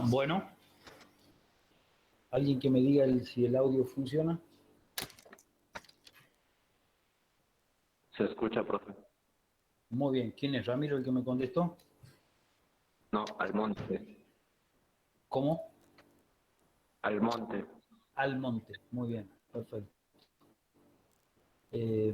Bueno, alguien que me diga si el audio funciona. Se escucha, profe. Muy bien. ¿Quién es? ¿Ramiro el que me contestó? No, Almonte. ¿Cómo? Almonte. Almonte. Muy bien. Perfecto. Eh,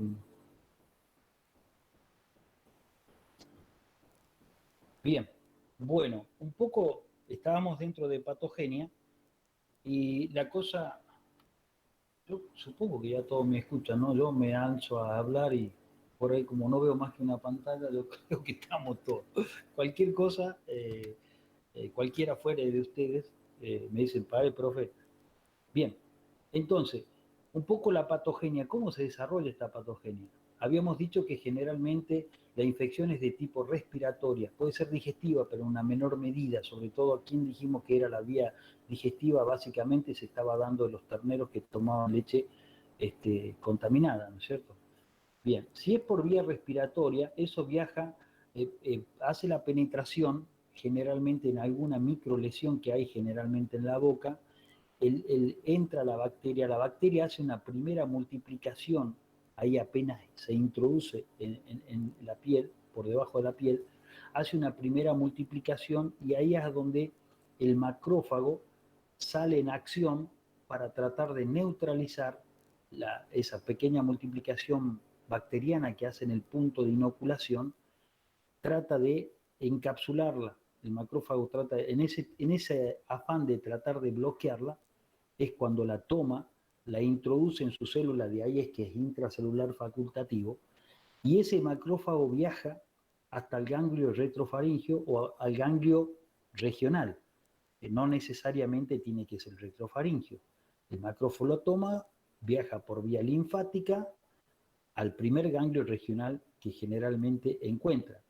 bien. Bueno, un poco estábamos dentro de patogenia y la cosa, yo supongo que ya todos me escuchan, ¿no? Yo me alzo a hablar y por ahí como no veo más que una pantalla, yo creo que estamos todos. Cualquier cosa, cualquiera fuera de ustedes, me dicen, padre, profe. Bien, entonces, un poco la patogenia, ¿cómo se desarrolla esta patogenia? Habíamos dicho que generalmente la infección es de tipo respiratoria, puede ser digestiva, pero en una menor medida, sobre todo aquí dijimos que era la vía digestiva, básicamente se estaba dando en los terneros que tomaban leche contaminada, ¿no es cierto? Bien, si es por vía respiratoria, eso viaja, hace la penetración generalmente en alguna microlesión que hay generalmente en la boca, entra la bacteria hace una primera multiplicación, ahí apenas se introduce en la piel, por debajo de la piel, hace una primera multiplicación y ahí es donde el macrófago sale en acción para tratar de neutralizar esa pequeña multiplicación bacteriana que hace en el punto de inoculación, trata de encapsularla. El macrófago trata, en ese afán de tratar de bloquearla, es cuando la toma, la introduce en su célula, de ahí es que es intracelular facultativo, y ese macrófago viaja hasta el ganglio retrofaringio o al ganglio regional, que no necesariamente tiene que ser retrofaringio. El macrófago lo toma, viaja por vía linfática al primer ganglio regional que generalmente encuentra.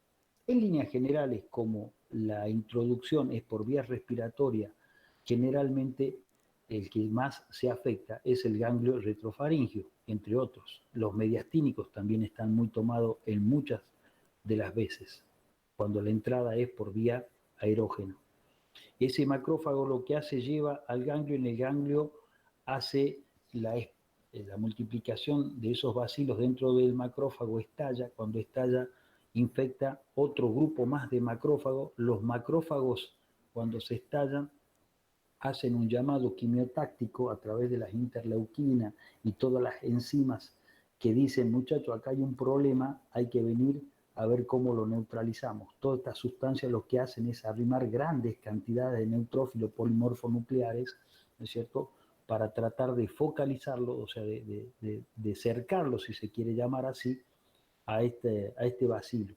En líneas generales, como la introducción es por vía respiratoria, generalmente el que más se afecta es el ganglio retrofaringio, entre otros. Los mediastínicos también están muy tomados en muchas de las veces, cuando la entrada es por vía aerógena. Ese macrófago lo que hace, lleva al ganglio, en el ganglio hace la multiplicación de esos bacilos dentro del macrófago, estalla, cuando estalla infecta otro grupo más de macrófagos. Los macrófagos, cuando se estallan, hacen un llamado quimiotáctico a través de las interleuquinas y todas las enzimas que dicen, muchachos, acá hay un problema, hay que venir a ver cómo lo neutralizamos. Todas estas sustancias lo que hacen es arrimar grandes cantidades de neutrófilos polimorfonucleares, ¿no es cierto?, para tratar de focalizarlo, o sea, de cercarlo, si se quiere llamar así, a este bacilo.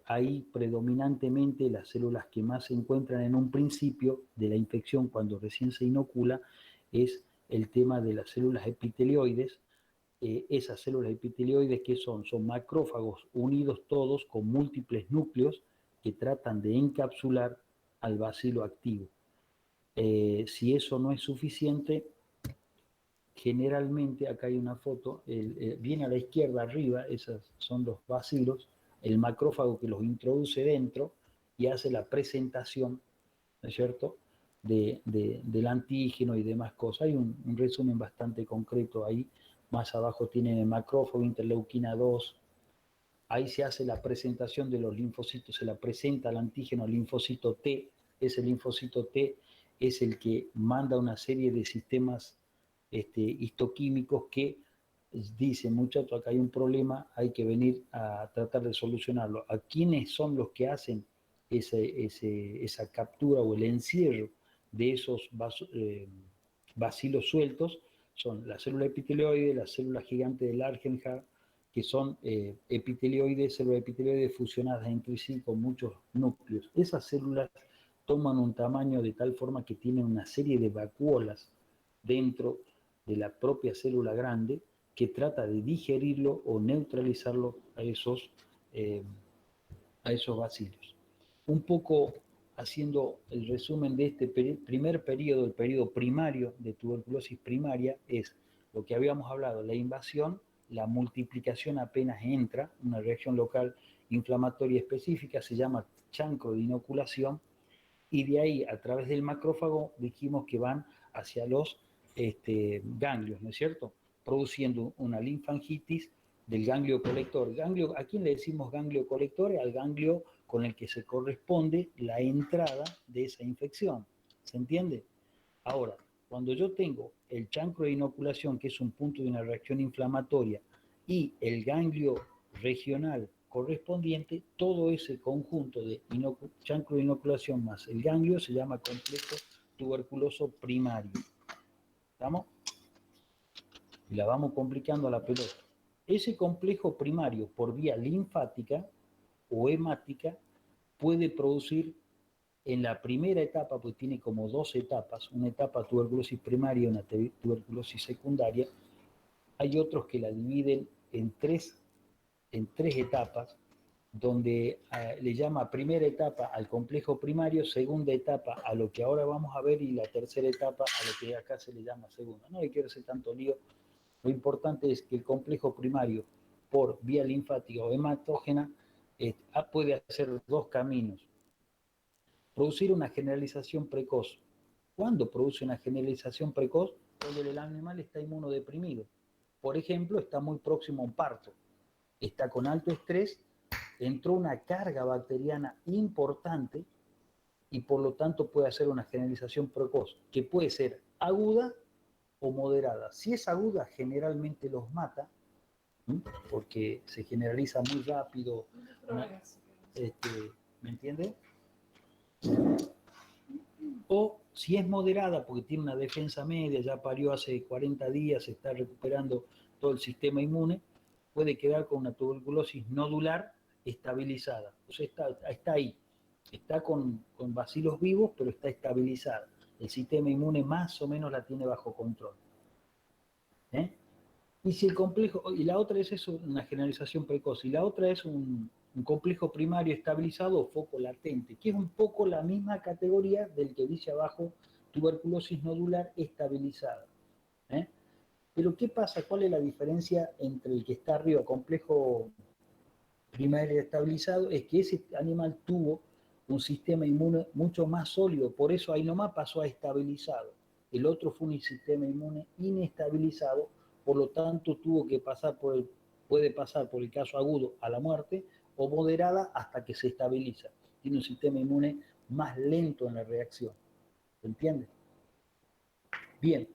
Hay predominantemente las células que más se encuentran en un principio de la infección cuando recién se inocula, es el tema de las células epitelioides. Esas células epitelioides, ¿qué son? Son macrófagos unidos todos con múltiples núcleos que tratan de encapsular al bacilo activo. Si eso no es suficiente, generalmente, acá hay una foto, viene a la izquierda arriba, esos son los bacilos, el macrófago que los introduce dentro y hace la presentación, ¿no es cierto?, del antígeno y demás cosas. Hay un resumen bastante concreto ahí. Más abajo tienen el macrófago, interleuquina 2. Ahí se hace la presentación de los linfocitos, se la presenta al antígeno, al linfocito T. Ese linfocito T es el que manda una serie de sistemas histoquímicos que dicen, muchachos, acá hay un problema, hay que venir a tratar de solucionarlo. ¿A quiénes son los que hacen esa captura o el encierro de esos bacilos sueltos? Son la célula epitelioide, la célula gigante del Argenhar, que son células epitelioides fusionadas entre sí con muchos núcleos. Esas células toman un tamaño de tal forma que tienen una serie de vacuolas dentro de la propia célula grande que trata de digerirlo o neutralizarlo a esos bacilos. Un poco haciendo el resumen de este primer periodo, el periodo primario de tuberculosis primaria, es lo que habíamos hablado, la invasión, la multiplicación apenas entra, una reacción local inflamatoria específica, se llama chancro de inoculación, y de ahí a través del macrófago dijimos que van hacia los ganglios, ¿no es cierto? Produciendo una linfangitis del ganglio colector. Ganglio, ¿a quién le decimos ganglio colector? Al ganglio con el que se corresponde la entrada de esa infección. ¿Se entiende? Ahora, cuando yo tengo el chancro de inoculación, que es un punto de una reacción inflamatoria, y el ganglio regional correspondiente, todo ese conjunto de chancro de inoculación más el ganglio se llama complejo tuberculoso primario. ¿Estamos? Y la vamos complicando a la pelota. Ese complejo primario por vía linfática o hemática puede producir en la primera etapa, pues tiene como dos etapas, una etapa tuberculosis primaria y una tuberculosis secundaria. Hay otros que la dividen en tres etapas, donde le llama primera etapa al complejo primario, segunda etapa a lo que ahora vamos a ver y la tercera etapa a lo que acá se le llama segunda. No le quiero hacer tanto lío, lo importante es que el complejo primario por vía linfática o hematógena puede hacer dos caminos. Producir una generalización precoz. ¿Cuándo produce una generalización precoz? Cuando el animal está inmunodeprimido. Por ejemplo, está muy próximo a un parto, está con alto estrés, entró una carga bacteriana importante y por lo tanto puede hacer una generalización precoz, que puede ser aguda o moderada. Si es aguda, generalmente los mata, porque se generaliza muy rápido. ¿Me entiende? O si es moderada, porque tiene una defensa media, ya parió hace 40 días, se está recuperando todo el sistema inmune, puede quedar con una tuberculosis nodular estabilizada. O sea, está ahí, está con bacilos vivos, pero está estabilizada. El sistema inmune más o menos la tiene bajo control. Y si el complejo, y la otra es eso, una generalización precoz, y la otra es un complejo primario estabilizado o foco latente, que es un poco la misma categoría del que dice abajo tuberculosis nodular estabilizada. Pero ¿qué pasa? ¿Cuál es la diferencia entre el que está arriba, complejo primario estabilizado? Es que ese animal tuvo un sistema inmune mucho más sólido, por eso ahí nomás pasó a estabilizado. El otro fue un sistema inmune inestabilizado, por lo tanto tuvo que puede pasar por el caso agudo a la muerte o moderada hasta que se estabiliza. Tiene un sistema inmune más lento en la reacción. ¿Se entiende? Bien.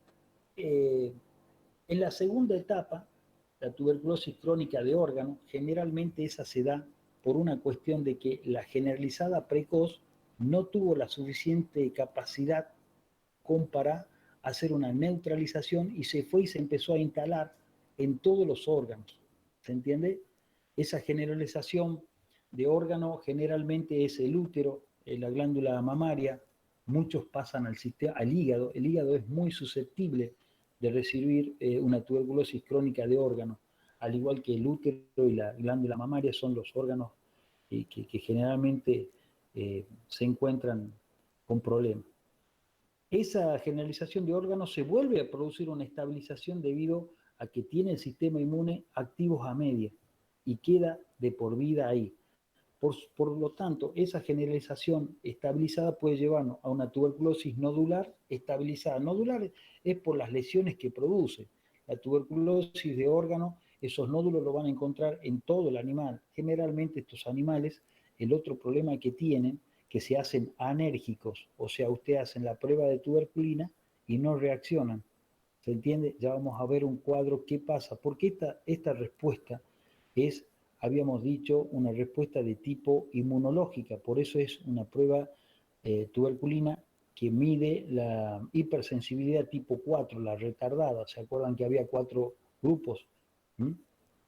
En la segunda etapa, la tuberculosis crónica de órgano, generalmente esa se da por una cuestión de que la generalizada precoz no tuvo la suficiente capacidad para hacer una neutralización y se fue y se empezó a instalar en todos los órganos. ¿Se entiende? Esa generalización de órgano generalmente es el útero, la glándula mamaria, muchos pasan al hígado. El hígado es muy susceptible de recibir una tuberculosis crónica de órgano, al igual que el útero y la glándula mamaria son los órganos que generalmente se encuentran con problemas. Esa generalización de órganos se vuelve a producir una estabilización debido a que tiene el sistema inmune activos a media y queda de por vida ahí. Por lo tanto, esa generalización estabilizada puede llevarnos a una tuberculosis nodular estabilizada. Nodular es por las lesiones que produce. La tuberculosis de órgano, esos nódulos lo van a encontrar en todo el animal. Generalmente estos animales, el otro problema que tienen, que se hacen anérgicos, o sea, ustedes hacen la prueba de tuberculina y no reaccionan. ¿Se entiende? Ya vamos a ver un cuadro qué pasa. Porque esta respuesta es, habíamos dicho, una respuesta de tipo inmunológica. Por eso es una prueba tuberculina que mide la hipersensibilidad tipo 4, la retardada. ¿Se acuerdan que había 4 grupos?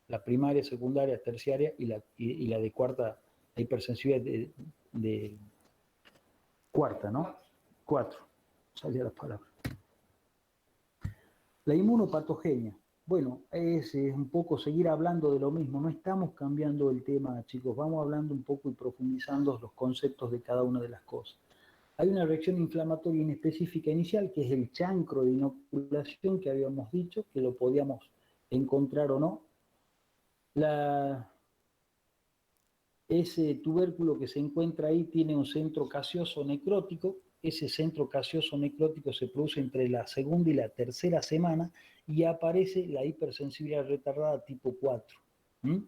La primaria, secundaria, terciaria y la de cuarta, la hipersensibilidad de cuarta, ¿no? 4. Salía la palabra. La inmunopatogenia. Bueno, es un poco seguir hablando de lo mismo. No estamos cambiando el tema, chicos. Vamos hablando un poco y profundizando los conceptos de cada una de las cosas. Hay una reacción inflamatoria inespecífica inicial, que es el chancro de inoculación que habíamos dicho, que lo podíamos encontrar o no. Ese tubérculo que se encuentra ahí tiene un centro caseoso necrótico. Ese centro caseoso necrótico se produce entre la segunda y la tercera semana y aparece la hipersensibilidad retardada tipo 4. ¿Mm?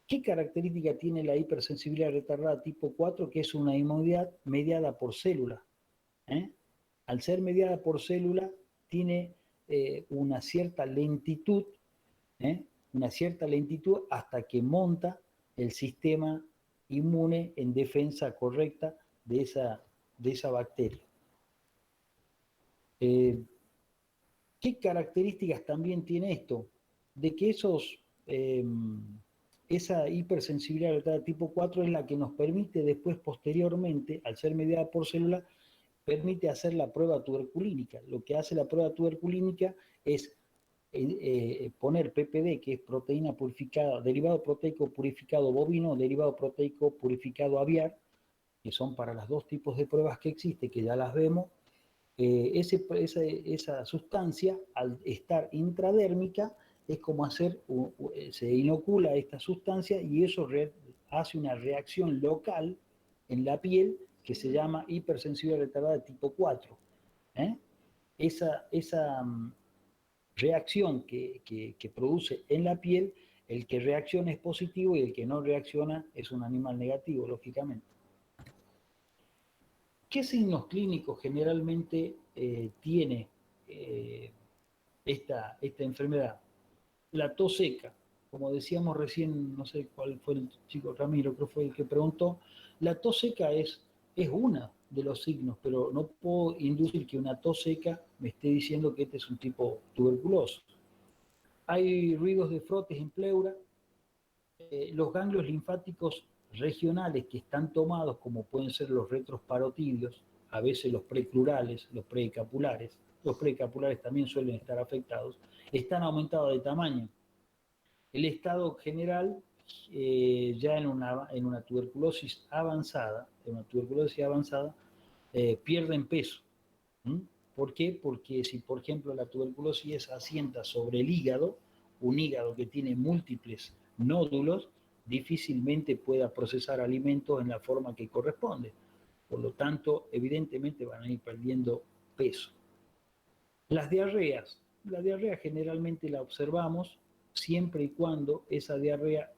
¿Qué característica tiene la hipersensibilidad retardada tipo 4? Que es una inmunidad mediada por célula. ¿Eh? Al ser mediada por célula, tiene una cierta lentitud, ¿eh? Una cierta lentitud hasta que monta el sistema inmune en defensa correcta de esa bacteria. ¿Qué características también tiene esto? De que esa hipersensibilidad de tipo 4 es la que nos permite después, posteriormente, al ser mediada por célula, permite hacer la prueba tuberculínica. Lo que hace la prueba tuberculínica es poner PPD, que es proteína purificada, derivado proteico purificado bovino, derivado proteico purificado aviar, que son para los dos tipos de pruebas que existen, que ya las vemos. Esa sustancia, al estar intradérmica, es como se inocula esta sustancia y eso hace una reacción local en la piel que se llama hipersensibilidad retardada de tipo 4. ¿Eh? Esa reacción que produce en la piel, el que reacciona es positivo y el que no reacciona es un animal negativo, lógicamente. ¿Qué signos clínicos generalmente tiene esta enfermedad? La tos seca, como decíamos recién, no sé cuál fue el chico Ramiro, creo que fue el que preguntó, la tos seca es uno de los signos, pero no puedo inducir que una tos seca me esté diciendo que este es un tipo tuberculoso. Hay ruidos de frotes en pleura, los ganglios linfáticos regionales que están tomados, como pueden ser los retrosparotidios, a veces los precrurales, los precapulares también suelen estar afectados, están aumentados de tamaño. El estado general, ya en una tuberculosis avanzada, pierden peso. ¿Mm? ¿Por qué? Porque si, por ejemplo, la tuberculosis es asienta sobre el hígado, un hígado que tiene múltiples nódulos, difícilmente pueda procesar alimentos en la forma que corresponde. Por lo tanto, evidentemente van a ir perdiendo peso. La diarrea generalmente la observamos siempre y cuando esa diarrea,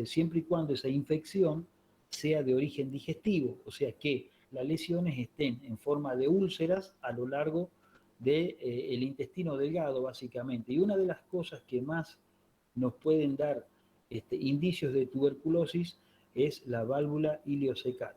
siempre y cuando esa infección sea de origen digestivo, o sea que las lesiones estén en forma de úlceras a lo largo del intestino delgado, básicamente. Y una de las cosas que más nos pueden dar indicios de tuberculosis es la válvula iliocecal.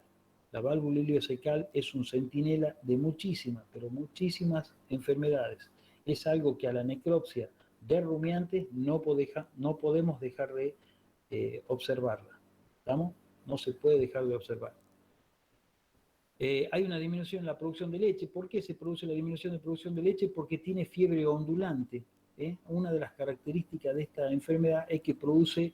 La válvula iliocecal es un centinela de muchísimas, pero muchísimas enfermedades. Es algo que a la necropsia de rumiantes no podemos dejar de observarla. ¿Estamos? No se puede dejar de observar. Hay una disminución en la producción de leche. ¿Por qué se produce la disminución de producción de leche? Porque tiene fiebre ondulante. Una de las características de esta enfermedad es que produce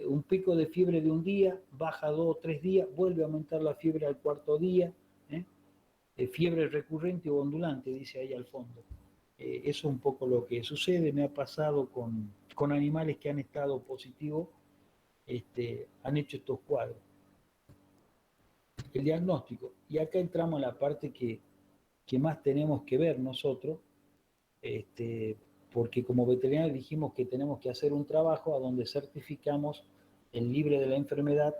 un pico de fiebre de un día, baja 2 o 3 días, vuelve a aumentar la fiebre al cuarto día. Fiebre recurrente o ondulante, dice ahí al fondo. Eso es un poco lo que sucede. Me ha pasado con animales que han estado positivos, han hecho estos cuadros. El diagnóstico. Y acá entramos en la parte que más tenemos que ver nosotros, porque como veterinarios dijimos que tenemos que hacer un trabajo a donde certificamos el libre de la enfermedad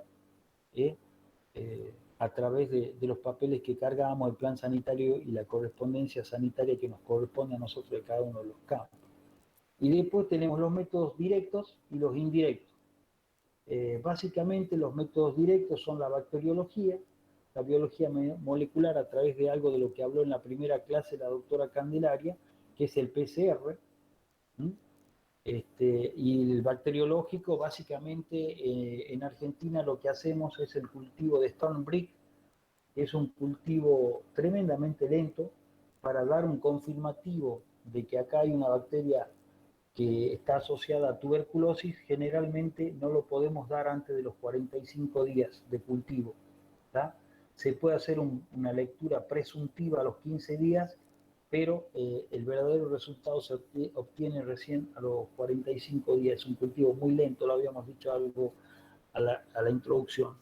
a través de los papeles que cargamos, el plan sanitario y la correspondencia sanitaria que nos corresponde a nosotros de cada uno de los campos. Y después tenemos los métodos directos y los indirectos. Básicamente los métodos directos son la bacteriología, la biología molecular a través de algo de lo que habló en la primera clase la doctora Candelaria, que es el PCR, y el bacteriológico, básicamente en Argentina lo que hacemos es el cultivo de Stone Brick, que es un cultivo tremendamente lento para dar un confirmativo de que acá hay una bacteria que está asociada a tuberculosis. Generalmente no lo podemos dar antes de los 45 días de cultivo. ¿Tá? Se puede hacer una lectura presuntiva a los 15 días, pero el verdadero resultado se obtiene recién a los 45 días. Es un cultivo muy lento, lo habíamos dicho algo a la introducción.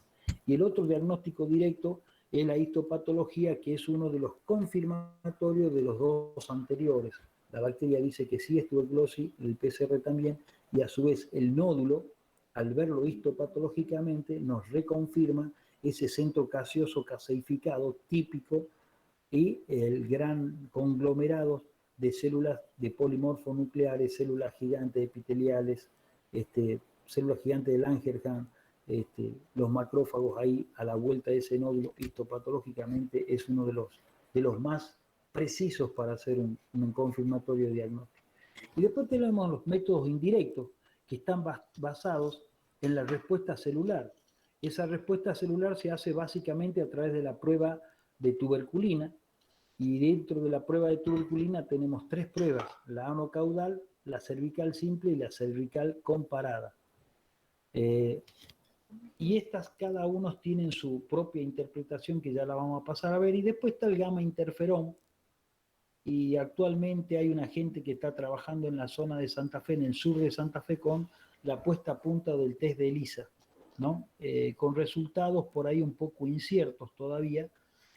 Y el otro diagnóstico directo es la histopatología, que es uno de los confirmatorios de los dos anteriores. La bacteria dice que sí es tuberculosis, el PCR también, y a su vez el nódulo, al verlo histopatológicamente, nos reconfirma ese centro caseoso caseificado típico y el gran conglomerado de células de polimorfonucleares, células gigantes epiteliales, células gigantes de Langerhans, los macrófagos ahí a la vuelta de ese nódulo histopatológicamente es uno de los más precisos para hacer un confirmatorio diagnóstico. Y después tenemos los métodos indirectos que están basados en la respuesta celular. Esa respuesta celular se hace básicamente a través de la prueba de tuberculina, y dentro de la prueba de tuberculina tenemos tres pruebas: la anocaudal, la cervical simple y la cervical comparada. Y estas cada uno tienen su propia interpretación, que ya la vamos a pasar a ver, y después está el gamma interferón, y actualmente hay una gente que está trabajando en la zona de Santa Fe, en el sur de Santa Fe, con la puesta a punta del test de ELISA, ¿no? Con resultados por ahí un poco inciertos todavía,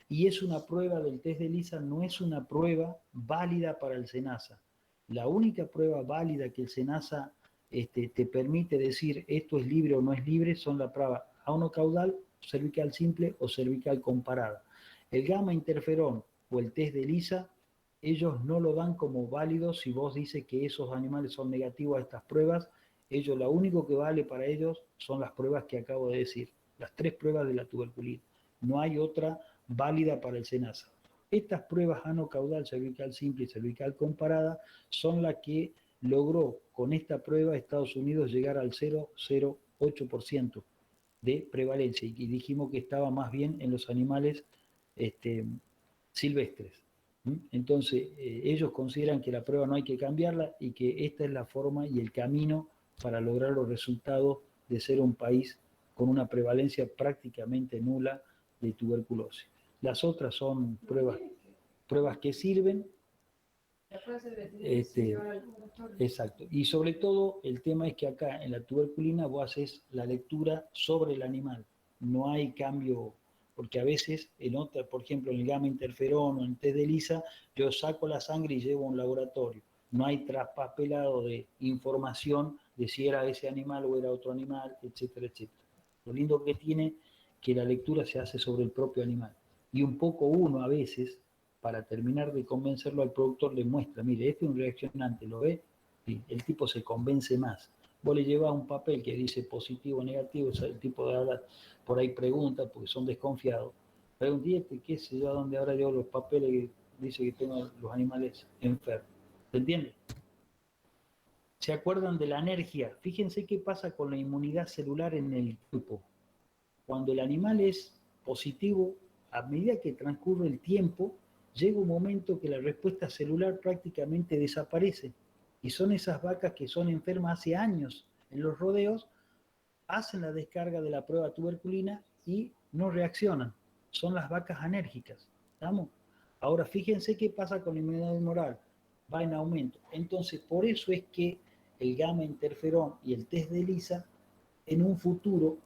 y es una prueba del test de ELISA, no es una prueba válida para el SENASA. La única prueba válida que el SENASA te permite decir esto es libre o no es libre son la prueba anocaudal, cervical simple o cervical comparada. El gamma interferón o el test de ELISA, ellos no lo dan como válido. Si vos dices que esos animales son negativos a estas pruebas, ellos lo único que vale para ellos son las pruebas que acabo de decir, las tres pruebas de la tuberculina. No hay otra válida para el SENASA. Estas pruebas anocaudal, cervical simple y cervical comparada son las que logró con esta prueba Estados Unidos llegar al 0,08% de prevalencia, y dijimos que estaba más bien en los animales silvestres. Entonces, ellos consideran que la prueba no hay que cambiarla y que esta es la forma y el camino para lograr los resultados de ser un país con una prevalencia prácticamente nula de tuberculosis. Las otras son pruebas que sirven. Exacto. Y sobre todo, el tema es que acá en la tuberculina vos haces la lectura sobre el animal. No hay cambio, porque a veces, por ejemplo, en el gamma interferón o en test de ELISA, yo saco la sangre y llevo a un laboratorio. No hay traspapelado de información de si era ese animal o era otro animal, etcétera, etcétera. Lo lindo que tiene que la lectura se hace sobre el propio animal. Y un poco uno a veces, para terminar de convencerlo al productor, le muestra, mire, este es un reaccionante, ¿lo ve? Sí, el tipo se convence más. Vos le llevas un papel que dice positivo o negativo, o sea, el tipo de hablar, por ahí pregunta, porque son desconfiados. Pregunté, qué sé yo, dónde ahora yo los papeles que dice que tengo los animales enfermos. ¿Se entiende? ¿Se acuerdan de la anergia? Fíjense qué pasa con la inmunidad celular en el cuerpo. Cuando el animal es positivo, a medida que transcurre el tiempo, llega un momento que la respuesta celular prácticamente desaparece. Y son esas vacas que son enfermas hace años en los rodeos, hacen la descarga de la prueba tuberculina y no reaccionan. Son las vacas anérgicas. ¿Estamos? Ahora fíjense qué pasa con la inmunidad humoral. Va en aumento. Entonces, por eso es que el gamma interferón y el test de ELISA en un futuro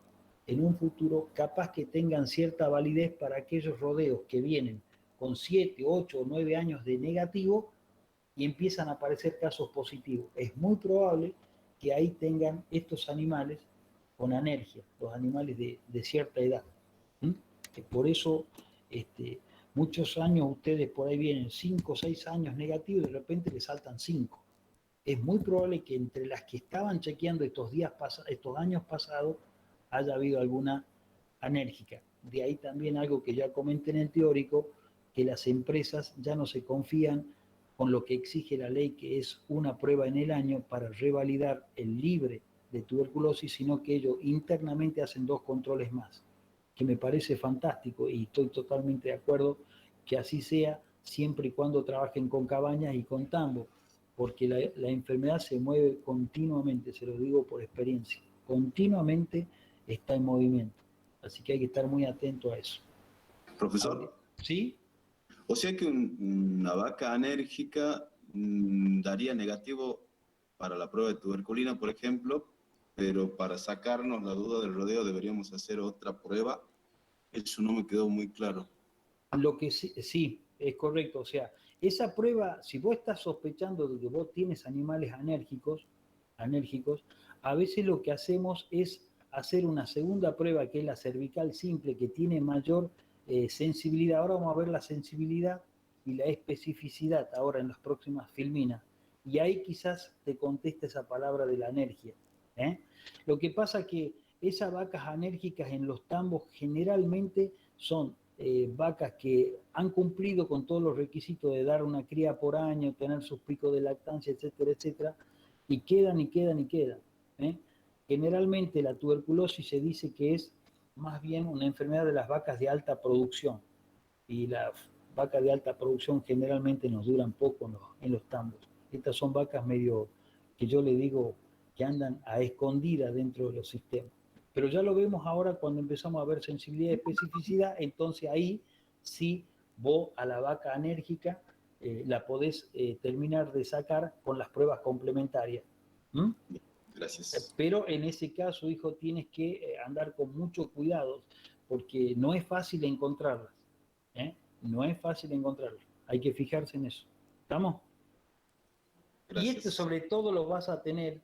capaz que tengan cierta validez para aquellos rodeos que vienen con 7, 8 o 9 años de negativo y empiezan a aparecer casos positivos. Es muy probable que ahí tengan estos animales con anergia, los animales de cierta edad. Por eso, muchos años ustedes por ahí vienen 5 o 6 años negativos y de repente les saltan 5. Es muy probable que entre las que estaban chequeando estos años pasados haya habido alguna anérgica. De ahí también algo que ya comenté en el teórico, que las empresas ya no se confían con lo que exige la ley, que es una prueba en el año para revalidar el libre de tuberculosis, sino que ellos internamente hacen 2 controles más, que me parece fantástico y estoy totalmente de acuerdo que así sea, siempre y cuando trabajen con cabañas y con tambo, porque la enfermedad se mueve continuamente, se lo digo por experiencia, continuamente está en movimiento. Así que hay que estar muy atento a eso. Profesor. ¿Sí? O sea que una vaca anérgica daría negativo para la prueba de tuberculina, por ejemplo, pero para sacarnos la duda del rodeo deberíamos hacer otra prueba. Eso no me quedó muy claro. Lo que sí, sí, es correcto. O sea, esa prueba, si vos estás sospechando de que vos tienes animales anérgicos, a veces lo que hacemos es hacer una segunda prueba, que es la cervical simple, que tiene mayor sensibilidad. Ahora vamos a ver la sensibilidad y la especificidad ahora en las próximas filminas. Y ahí quizás te conteste esa palabra de la alergia. ¿Eh? Lo que pasa es que esas vacas anérgicas en los tambos generalmente son vacas que han cumplido con todos los requisitos de dar una cría por año, tener sus picos de lactancia, etcétera, etcétera, y quedan y quedan y quedan. ¿Eh? Generalmente la tuberculosis se dice que es más bien una enfermedad de las vacas de alta producción, y las vacas de alta producción generalmente nos duran poco en los tambos. Estas son vacas medio, que yo le digo, que andan a escondidas dentro de los sistemas. Pero ya lo vemos ahora cuando empezamos a ver sensibilidad y especificidad, entonces ahí sí vos a la vaca anérgica la podés terminar de sacar con las pruebas complementarias. ¿Mm? Gracias. Pero en ese caso, hijo, tienes que andar con mucho cuidado porque no es fácil encontrarlas. ¿Eh? No es fácil encontrarlas. Hay que fijarse en eso. ¿Estamos? Y Gracias. sobre todo lo vas a tener,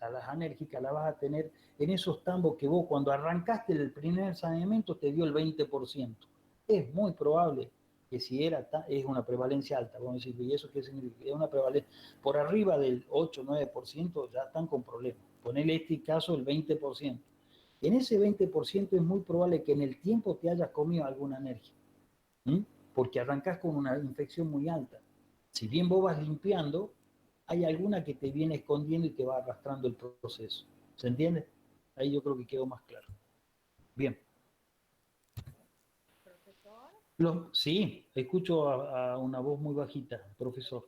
a las anérgicas las vas a tener en esos tambos que vos cuando arrancaste el primer saneamiento te dio el 20%. Es muy probable que si es una prevalencia alta, vamos a decir, ¿y eso qué significa? Es una prevalencia, por arriba del 8-9% ya están con problemas. Ponele este caso el 20%. En ese 20% es muy probable que en el tiempo te hayas comido alguna alergia, porque arrancás con una infección muy alta. Si bien vos vas limpiando, hay alguna que te viene escondiendo y te va arrastrando el proceso. ¿Se entiende? Ahí yo creo que quedó más claro. Bien. ¿Profesor? Sí, escucho a una voz muy bajita, profesor.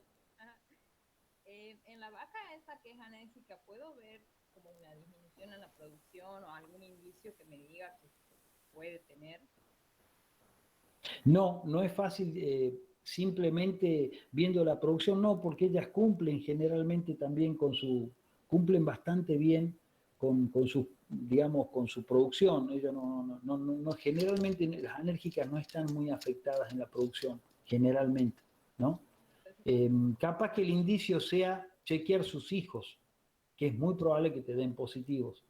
En la vaca esta que es anérgica, ¿puedo ver como una disminución en la producción o algún indicio que me diga que puede tener? No, no es fácil simplemente viendo la producción, no, porque ellas cumplen generalmente también cumplen bastante bien con su, digamos, con su producción. Ellas generalmente las anérgicas no están muy afectadas en la producción, generalmente, ¿no? Capaz que el indicio sea chequear sus hijos, que es muy probable que te den positivos.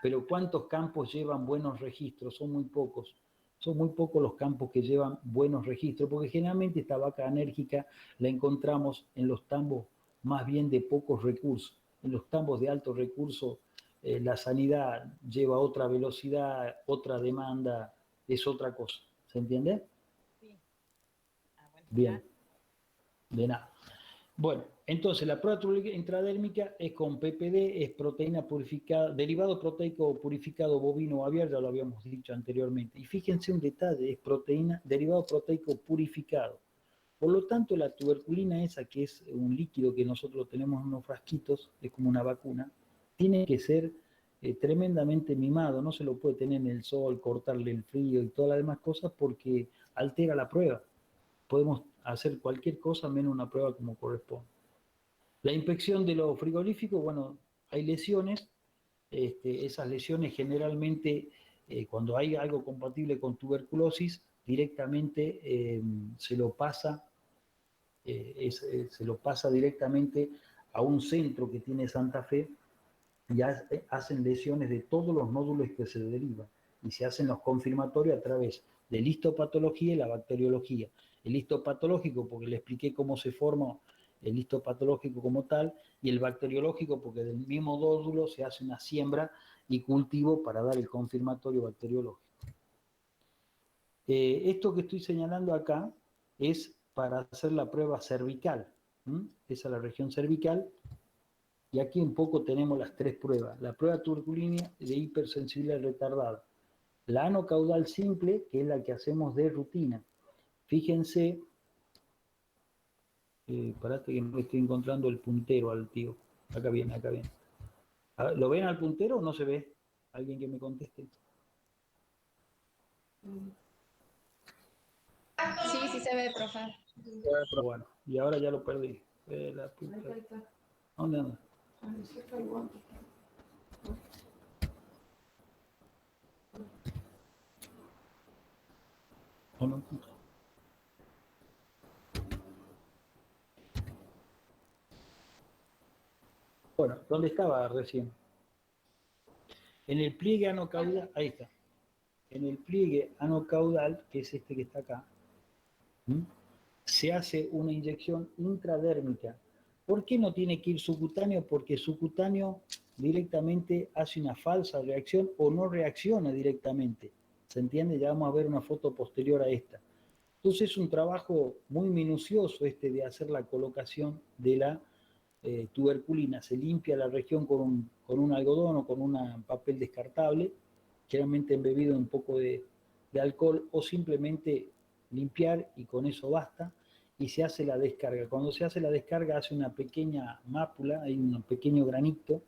Pero ¿cuántos campos llevan buenos registros? Son muy pocos. Son muy pocos los campos que llevan buenos registros, porque generalmente esta vaca anérgica la encontramos en los tambos más bien de pocos recursos. En los tambos de alto recurso la sanidad lleva otra velocidad, otra demanda, es otra cosa. ¿Se entiende? Sí. Bueno, Bien, gracias. de nada. Bueno, entonces la prueba intradérmica es con PPD, es proteína purificada, derivado proteico purificado bovino o aviar, ya lo habíamos dicho anteriormente. Y fíjense un detalle, es proteína, derivado proteico purificado. Por lo tanto, la tuberculina esa, que es un líquido que nosotros tenemos en unos frasquitos, es como una vacuna, tiene que ser tremendamente mimado, no se lo puede tener en el sol, cortarle el frío y todas las demás cosas porque altera la prueba. Podemos hacer cualquier cosa menos una prueba como corresponde. La inspección de lo frigorífico, bueno, hay lesiones, esas lesiones generalmente, cuando hay algo compatible con tuberculosis, directamente se lo pasa directamente a un centro que tiene Santa Fe y hacen lesiones de todos los nódulos que se derivan y se hacen los confirmatorios a través de la histopatología y la bacteriología. El histopatológico, porque le expliqué cómo se forma el histopatológico como tal, y el bacteriológico, porque del mismo nódulo se hace una siembra y cultivo para dar el confirmatorio bacteriológico. Esto que estoy señalando acá es para hacer la prueba cervical. Esa es la región cervical. Y aquí un poco tenemos las tres pruebas. La prueba tuberculina de hipersensibilidad retardada. La anocaudal simple, que es la que hacemos de rutina. Fíjense, parate que no estoy encontrando el puntero al tío. Acá viene, acá viene. ¿Lo ven al puntero o no se ve? ¿Alguien que me conteste? Sí, sí se ve, profe. Bueno, y ahora ya lo perdí. La puta. ¿Dónde anda? ¿O no? Bueno, ¿dónde estaba recién? En el pliegue anocaudal, ahí está. En el pliegue anocaudal, que es este que está acá, ¿m? Se hace una inyección intradérmica. ¿Por qué no tiene que ir subcutáneo? Porque subcutáneo directamente hace una falsa reacción o no reacciona directamente. ¿Se entiende? Ya vamos a ver una foto posterior a esta. Entonces es un trabajo muy minucioso este de hacer la colocación de la tuberculina. Se limpia la región con un algodón o con un papel descartable, generalmente embebido en un poco de alcohol, o simplemente limpiar y con eso basta, y se hace la descarga. Cuando se hace la descarga hace una pequeña mácula, hay un pequeño granito,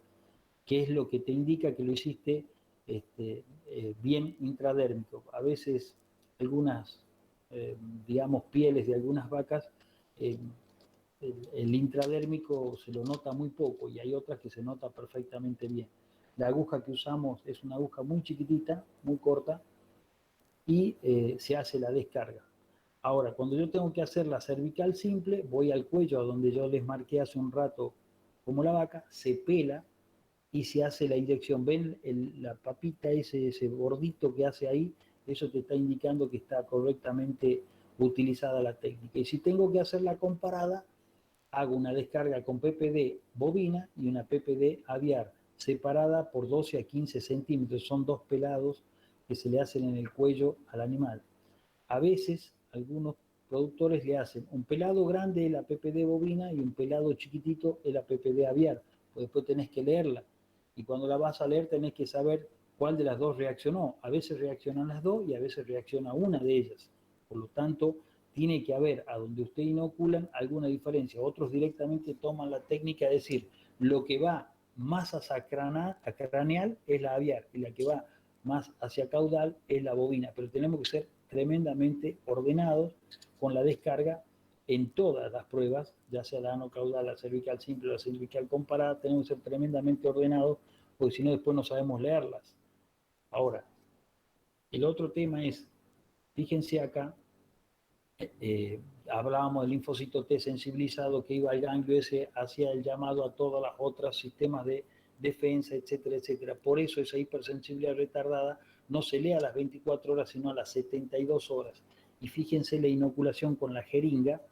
que es lo que te indica que lo hiciste bien intradérmico. A veces algunas, digamos, pieles de algunas vacas, el intradérmico se lo nota muy poco y hay otras que se nota perfectamente bien. La aguja que usamos es una aguja muy chiquitita, muy corta, y se hace la descarga. Ahora, cuando yo tengo que hacer la cervical simple, voy al cuello, a donde yo les marqué hace un rato como la vaca, se pela y se hace la inyección. ¿Ven la papita, ese bordito que hace ahí? Eso te está indicando que está correctamente utilizada la técnica. Y si tengo que hacer la comparada, hago una descarga con PPD bovina y una PPD aviar, separada por 12 a 15 centímetros. Son dos pelados que se le hacen en el cuello al animal. A veces, algunos productores le hacen un pelado grande de la PPD bovina y un pelado chiquitito de la PPD aviar. Pues después tenés que leerla. Y cuando la vas a leer tenés que saber cuál de las dos reaccionó. A veces reaccionan las dos y a veces reacciona una de ellas. Por lo tanto, tiene que haber, a donde usted inoculan, alguna diferencia. Otros directamente toman la técnica de decir, lo que va más hacia craneal es la aviar y la que va más hacia caudal es la bovina. Pero tenemos que ser tremendamente ordenados con la descarga en todas las pruebas, ya sea la anocaudal, la cervical simple, la cervical comparada, tenemos que ser tremendamente ordenados, porque si no después no sabemos leerlas. Ahora, el otro tema es, fíjense acá, hablábamos del linfocito T sensibilizado que iba al ganglio ese, hacía el llamado a todos los otros sistemas de defensa, etcétera, etcétera. Por eso esa hipersensibilidad retardada no se lee a las 24 horas, sino a las 72 horas. Y fíjense la inoculación con la jeringa,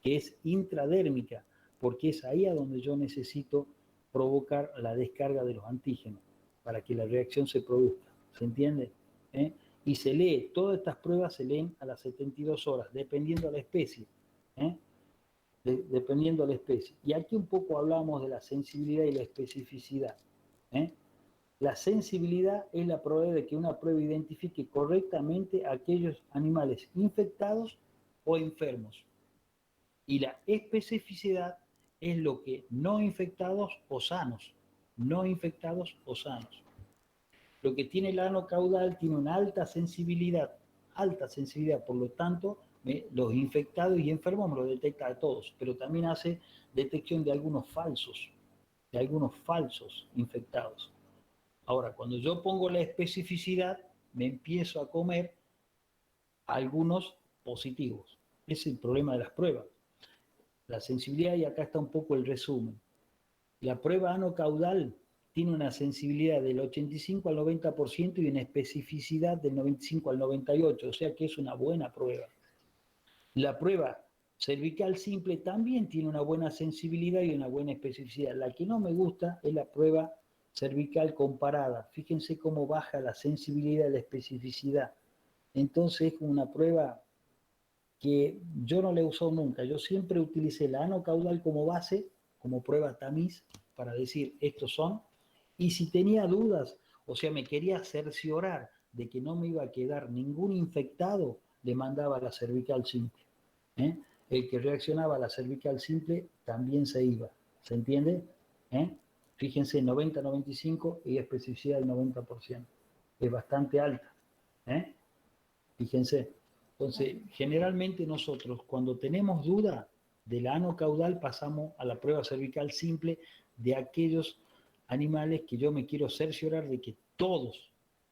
que es intradérmica, porque es ahí a donde yo necesito provocar la descarga de los antígenos, para que la reacción se produzca. ¿Se entiende? Y se lee, todas estas pruebas se leen a las 72 horas, dependiendo de la especie. Dependiendo de la especie. Y aquí un poco hablamos de la sensibilidad y la especificidad. La sensibilidad es la probabilidad de que una prueba identifique correctamente a aquellos animales infectados o enfermos. Y la especificidad es lo que no infectados o sanos. No infectados o sanos. Lo que tiene el ano caudal tiene una alta sensibilidad, por lo tanto, los infectados y enfermos me lo detecta a todos, pero también hace detección de algunos falsos infectados. Ahora, cuando yo pongo la especificidad, me empiezo a comer algunos positivos. Ese es el problema de las pruebas. La sensibilidad, y acá está un poco el resumen. La prueba anocaudal tiene una sensibilidad del 85 al 90% y una especificidad del 95 al 98%, o sea que es una buena prueba. La prueba cervical simple también tiene una buena sensibilidad y una buena especificidad. La que no me gusta es la prueba cervical comparada. Fíjense cómo baja la sensibilidad y la especificidad. Entonces es una prueba que yo no la he usado nunca. Yo siempre utilicé la anocaudal como base, como prueba tamiz, para decir estos son. Y si tenía dudas, o sea, me quería cerciorar de que no me iba a quedar ningún infectado, le mandaba la cervical simple. El que reaccionaba a la cervical simple también se iba. ¿Se entiende? Fíjense, 90-95 y especificidad del 90%. Es bastante alta. Fíjense. Entonces, generalmente nosotros, cuando tenemos duda del ano caudal, pasamos a la prueba cervical simple de aquellos animales que yo me quiero cerciorar de que todos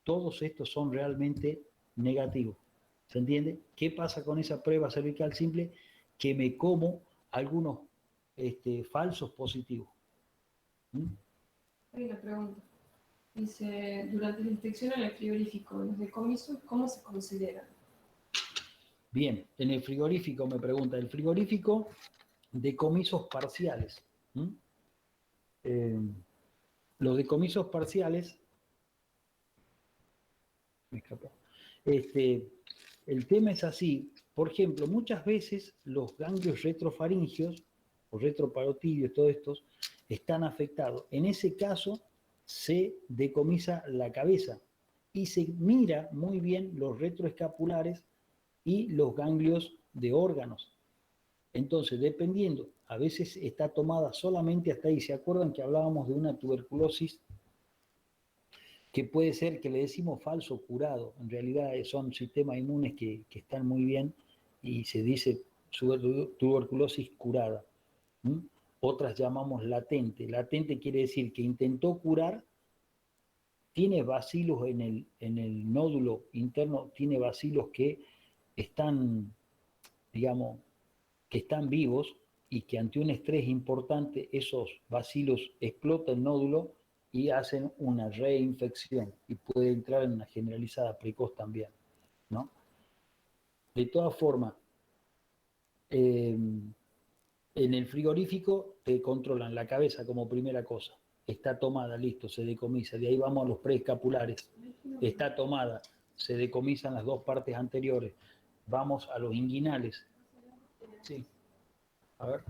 todos estos son realmente negativos. ¿Se entiende? ¿Qué pasa con esa prueba cervical simple? Que me como algunos falsos positivos. ¿Mm? Hay una pregunta. Dice, durante la inspección en el frigorífico, los decomisos, ¿cómo se consideran? Bien, en el frigorífico me pregunta, el frigorífico decomisos parciales. ¿Mm? Los decomisos parciales, me escapó. El tema es así, por ejemplo, muchas veces los ganglios retrofaringios o retroparotidios, todos estos, están afectados. En ese caso, se decomisa la cabeza y se mira muy bien los retroescapulares y los ganglios de órganos. Entonces, dependiendo, a veces está tomada solamente hasta ahí. ¿Se acuerdan que hablábamos de una tuberculosis que puede ser que le decimos falso curado? En realidad son sistemas inmunes que están muy bien y se dice tuberculosis curada. ¿Mm? Otras llamamos latente. Latente quiere decir que intentó curar, tiene bacilos en el nódulo interno, tiene bacilos que están, digamos, que están vivos y que ante un estrés importante esos bacilos explotan el nódulo y hacen una reinfección y puede entrar en una generalizada precoz también, ¿no? De todas formas, en el frigorífico te controlan la cabeza como primera cosa. Está tomada, listo, se decomisa. De ahí vamos a los preescapulares. Está tomada, se decomisan las dos partes anteriores. Vamos a los inguinales. Sí. A ver.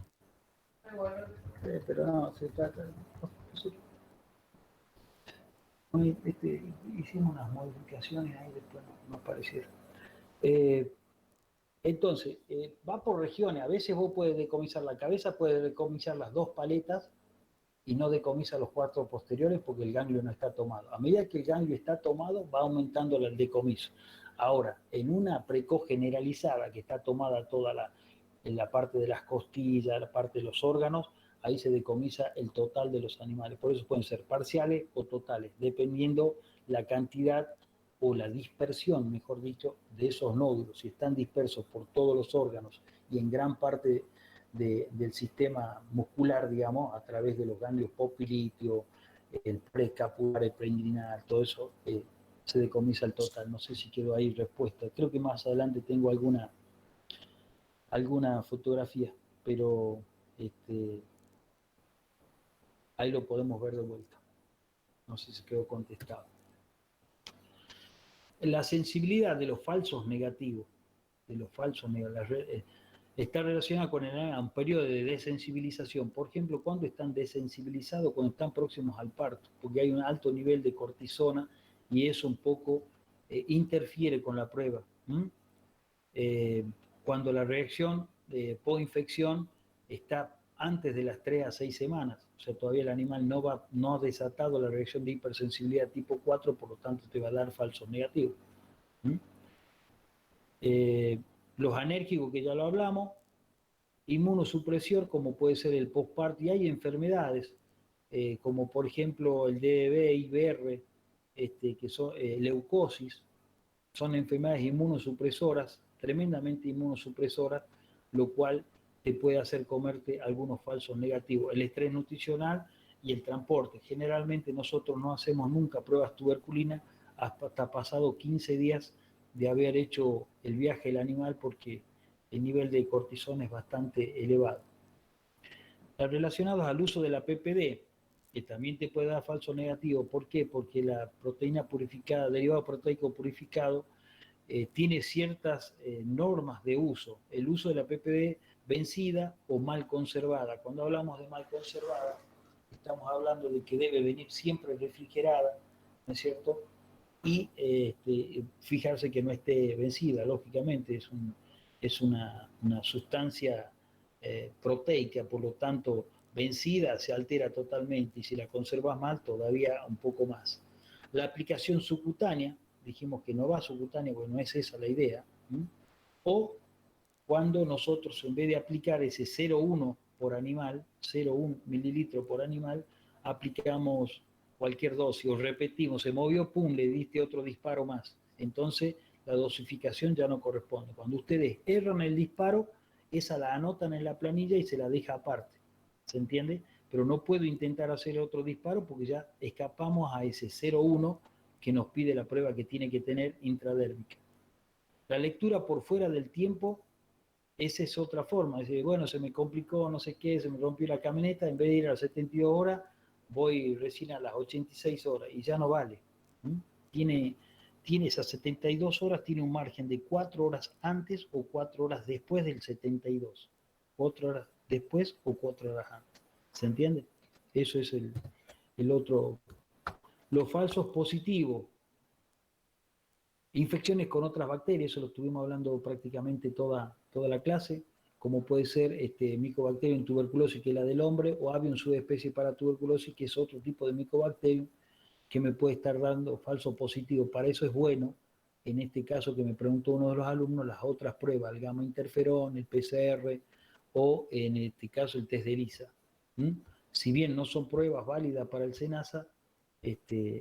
Pero no, se trata. Hicimos unas modificaciones ahí, después no aparecieron. Entonces, va por regiones. A veces vos puedes decomisar la cabeza, puedes decomisar las dos paletas y no decomisa los cuatro posteriores porque el ganglio no está tomado. A medida que el ganglio está tomado, va aumentando el decomiso. Ahora, en una precoz generalizada que está tomada en la parte de las costillas, la parte de los órganos, ahí se decomisa el total de los animales. Por eso pueden ser parciales o totales, dependiendo la cantidad o la dispersión, mejor dicho, de esos nódulos. Si están dispersos por todos los órganos y en gran parte del sistema muscular, digamos, a través de los ganglios popilitio, el preescapular, el preinguinal, todo eso, se decomisa el total. No sé si quedó ahí respuesta. Creo que más adelante tengo alguna fotografía, pero ahí lo podemos ver de vuelta. No sé si quedó contestado. La sensibilidad de los falsos negativos, está relacionada con un periodo de desensibilización. Por ejemplo, cuando están desensibilizados, cuando están próximos al parto, porque hay un alto nivel de cortisona y eso un poco interfiere con la prueba. Cuando la reacción post-infección está antes de las 3 a 6 semanas, o sea, todavía el animal no ha desatado la reacción de hipersensibilidad tipo 4, por lo tanto te va a dar falsos negativos. Los anérgicos, que ya lo hablamos, inmunosupresión, como puede ser el postparto, y hay enfermedades, como por ejemplo el DDB, IBR, que son leucosis, son enfermedades inmunosupresoras, tremendamente inmunosupresoras, lo cual te puede hacer comerte algunos falsos negativos. El estrés nutricional y el transporte. Generalmente nosotros no hacemos nunca pruebas tuberculinas hasta pasado 15 días de haber hecho el viaje del animal porque el nivel de cortisona es bastante elevado. Relacionados al uso de la PPD, que también te puede dar falso negativo. ¿Por qué? Porque la proteína purificada, derivado proteico purificado, tiene ciertas normas de uso. El uso de la PPD vencida o mal conservada. Cuando hablamos de mal conservada, estamos hablando de que debe venir siempre refrigerada, ¿no es cierto? Y fijarse que no esté vencida, lógicamente, es una sustancia proteica, por lo tanto, vencida se altera totalmente y si la conservas mal, todavía un poco más. La aplicación subcutánea, dijimos que no va subcutánea porque no es esa la idea, o cuando nosotros en vez de aplicar ese 0,1 por animal, 0,1 mililitro por animal, aplicamos cualquier dosis, o repetimos, se movió, pum, le diste otro disparo más. Entonces, la dosificación ya no corresponde. Cuando ustedes erran el disparo, esa la anotan en la planilla y se la deja aparte. ¿Se entiende? Pero no puedo intentar hacer otro disparo porque ya escapamos a ese 0,1 que nos pide la prueba que tiene que tener intradérmica. La lectura por fuera del tiempo, esa es otra forma. Dice, bueno, se me complicó, no sé qué, se me rompió la camioneta, en vez de ir a las 72 horas, voy recién a las 86 horas y ya no vale. Tiene esas 72 horas, tiene un margen de 4 horas antes o 4 horas después del 72. 4 horas después o 4 horas antes. ¿Se entiende? Eso es el otro. Los falsos positivos. Infecciones con otras bacterias, eso lo estuvimos hablando prácticamente toda la clase, como puede ser Mycobacterium tuberculosis, que es la del hombre, o Avium subespecie para tuberculosis, que es otro tipo de Mycobacterium que me puede estar dando falso positivo. Para eso es bueno, en este caso que me preguntó uno de los alumnos, las otras pruebas, el gamma interferón, el PCR, o en este caso el test de ELISA. Si bien no son pruebas válidas para el SENASA,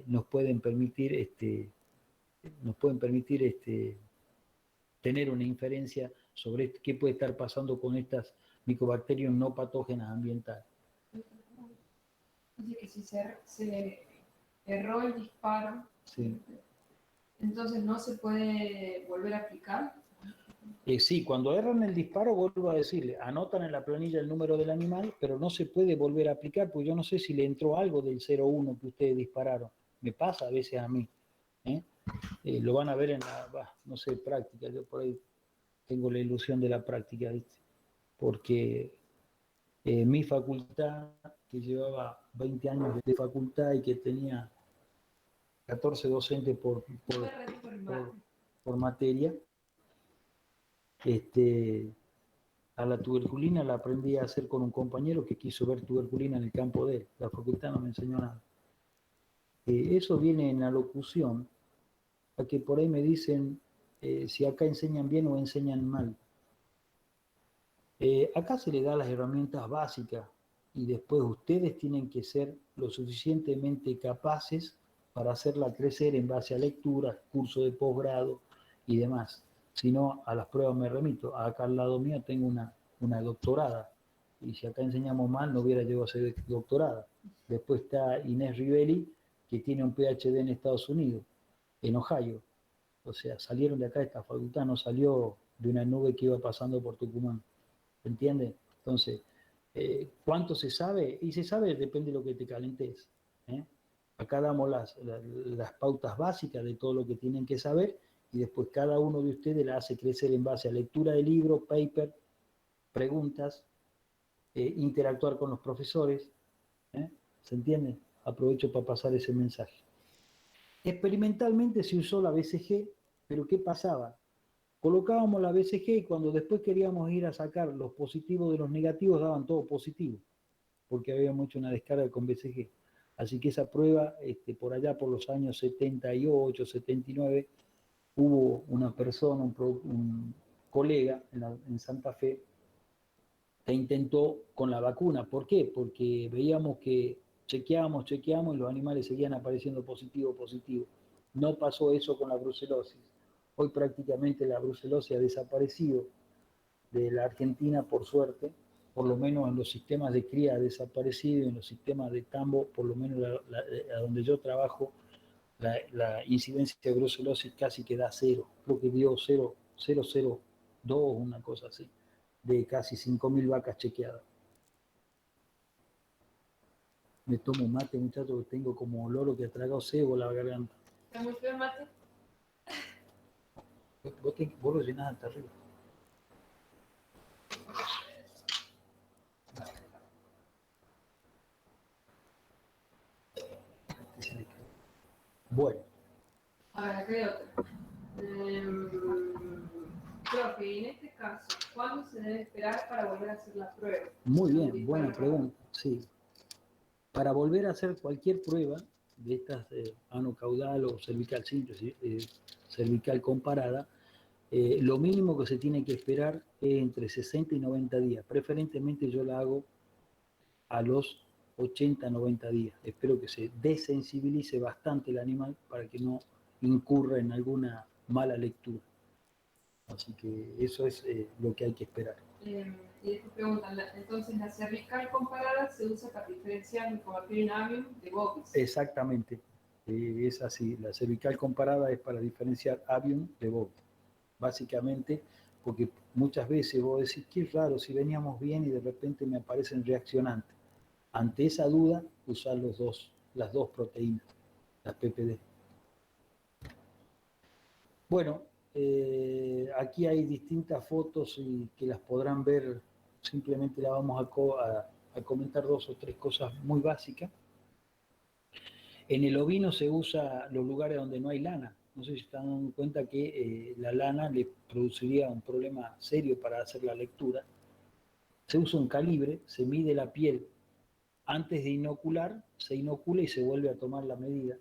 nos pueden permitir tener una inferencia sobre qué puede estar pasando con estas micobacterias no patógenas ambientales. Dice que si se erró el disparo, Sí. entonces no se puede volver a aplicar. Sí, cuando erran el disparo, vuelvo a decirle, anotan en la planilla el número del animal, pero no se puede volver a aplicar, porque yo no sé si le entró algo del 0,1 que ustedes dispararon. Me pasa a veces a mí. Lo van a ver en la, no sé, práctica. Yo por ahí tengo la ilusión de la práctica, ¿viste? Porque mi facultad, que llevaba 20 años de facultad y que tenía 14 docentes por materia, a la tuberculina la aprendí a hacer con un compañero que quiso ver tuberculina en el campo de él. La facultad no me enseñó nada. Eso viene en la locución, a que por ahí me dicen si acá enseñan bien o enseñan mal. Acá se le da las herramientas básicas y después ustedes tienen que ser lo suficientemente capaces para hacerla crecer en base a lecturas, curso de posgrado y demás. Si no, a las pruebas me remito. Acá al lado mío tengo una doctorada y si acá enseñamos mal no hubiera llegado a ser doctorada. Después está Inés Rivelli, que tiene un PhD en Estados Unidos, en Ohio. O sea, salieron de acá, esta facultad no salió de una nube que iba pasando por Tucumán. ¿Entiendes? Entonces, ¿cuánto se sabe? Y se sabe, depende de lo que te calentes. Acá damos las pautas básicas de todo lo que tienen que saber y después cada uno de ustedes la hace crecer en base a lectura de libros, paper, preguntas, interactuar con los profesores. ¿Se entiende? Aprovecho para pasar ese mensaje. Experimentalmente se usó la BCG, pero ¿qué pasaba? Colocábamos la BCG y cuando después queríamos ir a sacar los positivos de los negativos daban todo positivo, porque habíamos hecho una descarga con BCG. Así que esa prueba, por allá por los años 78, 79, hubo una persona, un colega en Santa Fe, que intentó con la vacuna. ¿Por qué? Porque veíamos que chequeábamos y los animales seguían apareciendo positivo. No pasó eso con la brucelosis. Hoy prácticamente la brucelosis ha desaparecido de la Argentina, por suerte, por lo menos en los sistemas de cría ha desaparecido, en los sistemas de tambo, por lo menos a donde yo trabajo, la incidencia de brucelosis casi que da cero, creo que dio 0,002, una cosa así, de casi 5.000 vacas chequeadas. Me tomo mate, muchachos, que tengo como loro que ha tragado cebo la garganta. ¿Está muy feo el mate? Vos lo llenás hasta arriba. Bueno. A ver, acá hay otra. Profe, en este caso, ¿cuándo se debe esperar para volver a hacer la prueba? Muy bien, buena pregunta. Sí. Para volver a hacer cualquier prueba de estas ano caudal o cervical simple, cervical comparada, lo mínimo que se tiene que esperar es entre 60 y 90 días. Preferentemente yo la hago a los 80, 90 días. Espero que se desensibilice bastante el animal para que no incurra en alguna mala lectura. Así que eso es lo que hay que esperar. Y te preguntan, entonces la cervical comparada se usa para diferenciar Mycobacterium avium de bovis. Exactamente, es así. La cervical comparada es para diferenciar avium de bovis. Básicamente, porque muchas veces vos decís, qué raro, si veníamos bien y de repente me aparecen reaccionantes. Ante esa duda, usar las dos proteínas, las PPD. Bueno, aquí hay distintas fotos y que las podrán ver, simplemente las vamos a comentar 2 o 3 cosas muy básicas. En el ovino se usa los lugares donde no hay lana. No sé si se dan cuenta que la lana le produciría un problema serio para hacer la lectura. Se usa un calibre, se mide la piel antes de inocular, se inocula y se vuelve a tomar la medida.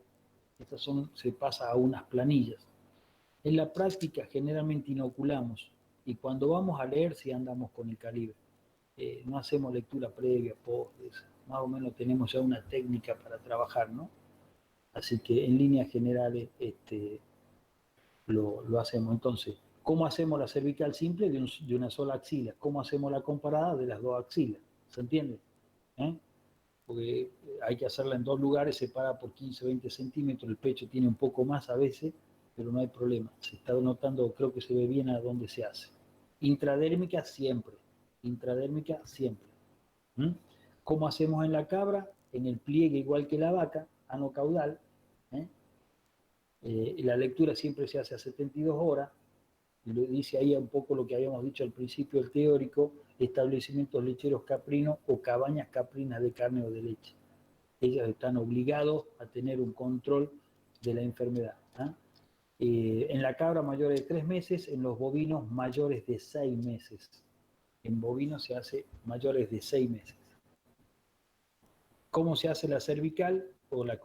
Se pasa a unas planillas. En la práctica generalmente inoculamos y cuando vamos a leer sí andamos con el calibre. No hacemos lectura previa, post, más o menos tenemos ya una técnica para trabajar, ¿no? Así que en líneas generales lo hacemos. Entonces, ¿cómo hacemos la cervical simple de una sola axila? ¿Cómo hacemos la comparada de las 2 axilas? ¿Se entiende? Porque hay que hacerla en 2 lugares, separada por 15, 20 centímetros, el pecho tiene un poco más a veces, pero no hay problema. Se está notando, creo que se ve bien a dónde se hace. Intradérmica siempre. Intradérmica siempre. ¿Cómo hacemos en la cabra? En el pliegue igual que la vaca, ano caudal. La lectura siempre se hace a 72 horas. Y lo dice ahí un poco lo que habíamos dicho al principio, el teórico, establecimientos lecheros caprinos o cabañas caprinas de carne o de leche. Ellos están obligados a tener un control de la enfermedad. En la cabra mayores de 3 meses, en los bovinos mayores de 6 meses. En bovinos se hace mayores de 6 meses. ¿Cómo se hace la cervical? O le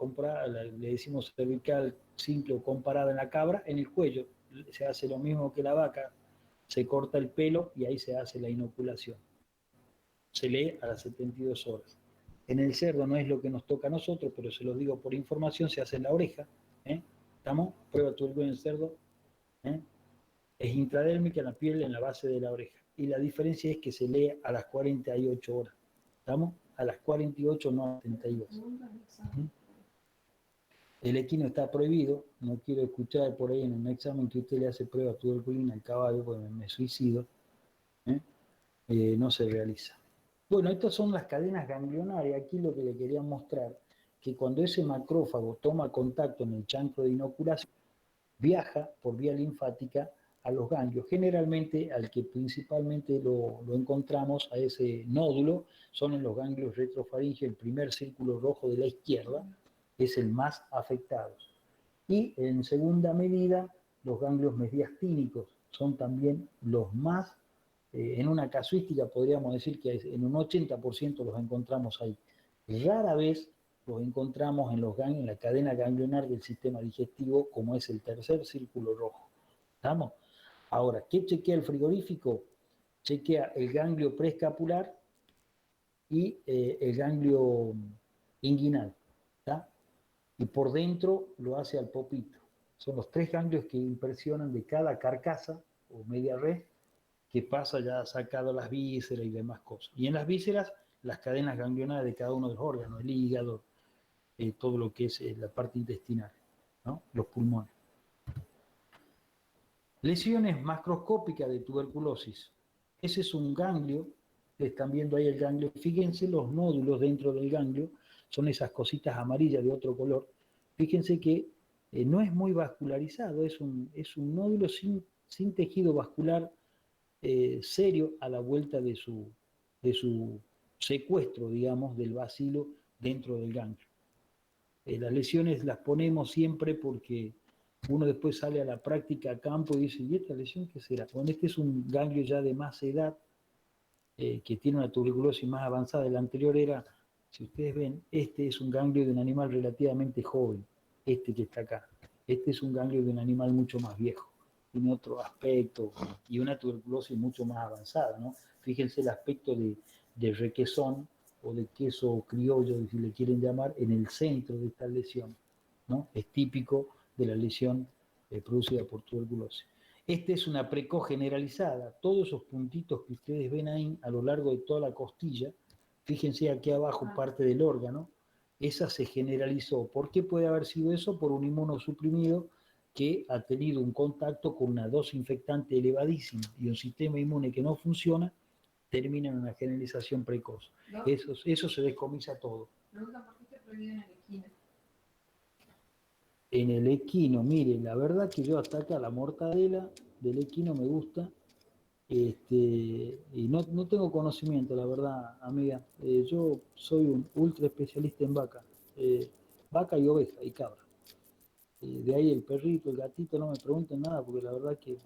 decimos cervical simple o comparada en la cabra, en el cuello. Se hace lo mismo que la vaca, se corta el pelo y ahí se hace la inoculación. Se lee a las 72 horas. En el cerdo no es lo que nos toca a nosotros, pero se los digo por información, se hace en la oreja. ¿Estamos? Prueba tuberculina en el cerdo. Es intradérmica en la piel, en la base de la oreja. Y la diferencia es que se lee a las 48 horas. ¿Estamos? A las 48, no a las 72. El equino está prohibido. No quiero escuchar por ahí en un examen que usted le hace prueba tuberculina al caballo, porque me suicido. No se realiza. Bueno, estas son las cadenas ganglionarias. Aquí lo que le quería mostrar, que cuando ese macrófago toma contacto en el chancro de inoculación, viaja por vía linfática a los ganglios. Generalmente al que principalmente lo encontramos, a ese nódulo, son en los ganglios retrofaringeos, el primer círculo rojo de la izquierda, es el más afectado. Y en segunda medida, los ganglios mediastínicos son también los más, en una casuística podríamos decir que en un 80% los encontramos ahí. Rara vez los encontramos en la cadena ganglionar del sistema digestivo, como es el tercer círculo rojo. ¿Estamos? Ahora, ¿qué chequea el frigorífico? Chequea el ganglio preescapular y el ganglio inguinal. ¿Está? Y por dentro lo hace al popito. Son los 3 ganglios que impresionan de cada carcasa o media red que pasa ya sacado las vísceras y demás cosas. Y en las vísceras, las cadenas ganglionares de cada uno de los órganos, el hígado, todo lo que es la parte intestinal, ¿no? Los pulmones. Lesiones macroscópicas de tuberculosis. Ese es un ganglio, están viendo ahí el ganglio. Fíjense los nódulos dentro del ganglio, son esas cositas amarillas de otro color. Fíjense que no es muy vascularizado, es un nódulo sin tejido vascular serio a la vuelta de su secuestro, digamos, del bacilo dentro del ganglio. Las lesiones las ponemos siempre porque uno después sale a la práctica a campo y dice, ¿y esta lesión qué será? Bueno, este es un ganglio ya de más edad, que tiene una tuberculosis más avanzada. El anterior era, si ustedes ven, este es un ganglio de un animal relativamente joven, este que está acá. Este es un ganglio de un animal mucho más viejo, tiene otro aspecto y una tuberculosis mucho más avanzada, ¿no? Fíjense el aspecto de requesón o de queso criollo, si le quieren llamar, en el centro de esta lesión, ¿no? Es típico de la lesión producida por tuberculosis. Esta es una preco generalizada. Todos esos puntitos que ustedes ven ahí a lo largo de toda la costilla, fíjense aquí abajo parte del órgano, esa se generalizó. ¿Por qué puede haber sido eso? Por un inmunosuprimido que ha tenido un contacto con una dosis infectante elevadísima y un sistema inmune que no funciona, termina en una generalización precoz. No. Eso se descomisa todo. Pregunta, ¿por qué está prohibido en el equino? En el equino, mire, la verdad que yo hasta acá la mortadela del equino me gusta, y no tengo conocimiento, la verdad, amiga. Yo soy un ultra especialista en vaca y oveja y cabra. De ahí el perrito, el gatito, no me pregunten nada, porque la verdad que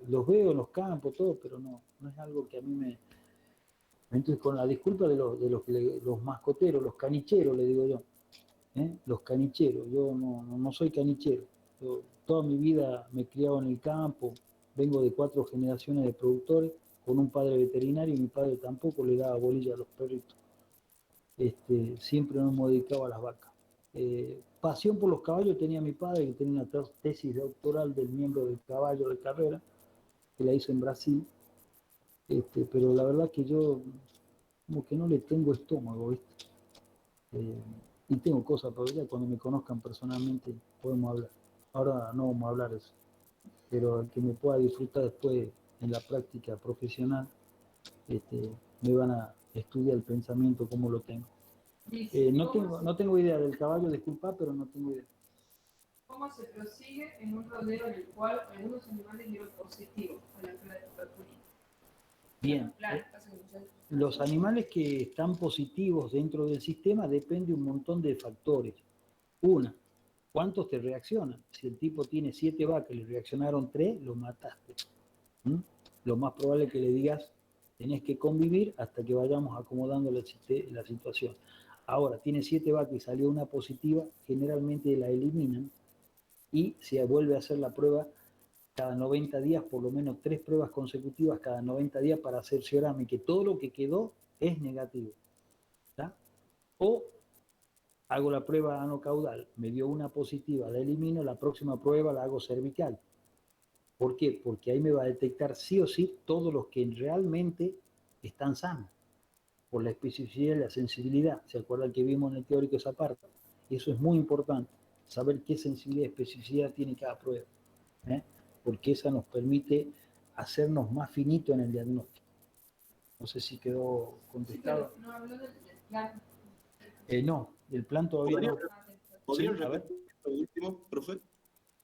los veo en los campos, todo, pero no es algo que a mí me... Entonces, con la disculpa de los mascoteros, los canicheros, le digo yo, los canicheros, yo no soy canichero. Yo toda mi vida me he criado en el campo, vengo de 4 generaciones de productores, con un padre veterinario, y mi padre tampoco le daba bolilla a los perritos. Siempre nos hemos dedicado a las vacas. Pasión por los caballos tenía mi padre, que tenía una tesis doctoral del miembro del caballo de carrera, que la hizo en Brasil, pero la verdad que yo como que no le tengo estómago, ¿viste? Y tengo cosas, pero ya cuando me conozcan personalmente podemos hablar. Ahora no vamos a hablar de eso, pero el que me pueda disfrutar después en la práctica profesional, me van a estudiar el pensamiento como lo tengo. No tengo idea del caballo, disculpa, pero no tengo idea. ¿Cómo se prosigue en un rodeo en el cual algunos animales dieron positivo a la prueba de tuberculosis? Bien, los animales que están positivos dentro del sistema depende un montón de factores. Una, ¿cuántos te reaccionan? Si el tipo tiene 7 vacas y le reaccionaron 3, lo mataste. Lo más probable es que le digas, tenés que convivir hasta que vayamos acomodando la situación. Ahora, tiene 7 vacas y salió una positiva, generalmente la eliminan y se vuelve a hacer la prueba cada 90 días, por lo menos 3 pruebas consecutivas cada 90 días para cerciorarme que todo lo que quedó es negativo. ¿Está? O hago la prueba anocaudal, me dio una positiva, la elimino, la próxima prueba la hago cervical. ¿Por qué? Porque ahí me va a detectar sí o sí todos los que realmente están sanos, por la especificidad y la sensibilidad. ¿Se acuerdan que vimos en el teórico esa parte? Eso es muy importante, saber qué sensibilidad y especificidad tiene cada prueba, porque esa nos permite hacernos más finito en el diagnóstico. No sé si quedó contestado. Sí, no habló del plan. No, el plan todavía no. ¿Podría Sí, a ver. repetir lo último, profe?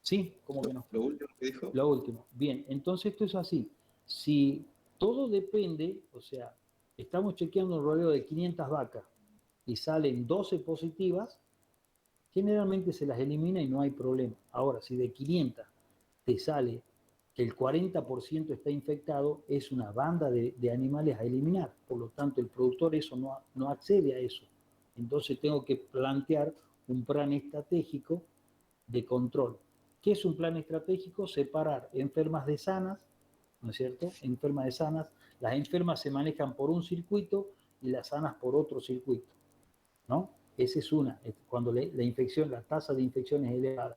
Sí, ¿cómo que no? Lo último que dijo. Lo último. Bien, entonces esto es así. Si todo depende, o sea, estamos chequeando un rodeo de 500 vacas y salen 12 positivas, generalmente se las elimina y no hay problema. Ahora, si de 500 te sale que el 40% está infectado, es una banda de animales a eliminar. Por lo tanto, el productor eso no accede a eso. Entonces tengo que plantear un plan estratégico de control. ¿Qué es un plan estratégico? Separar enfermas de sanas, ¿no es cierto? Enfermas de sanas. Las enfermas se manejan por un circuito y las sanas por otro circuito, ¿no? Esa es una, cuando la infección, la tasa de infección es elevada.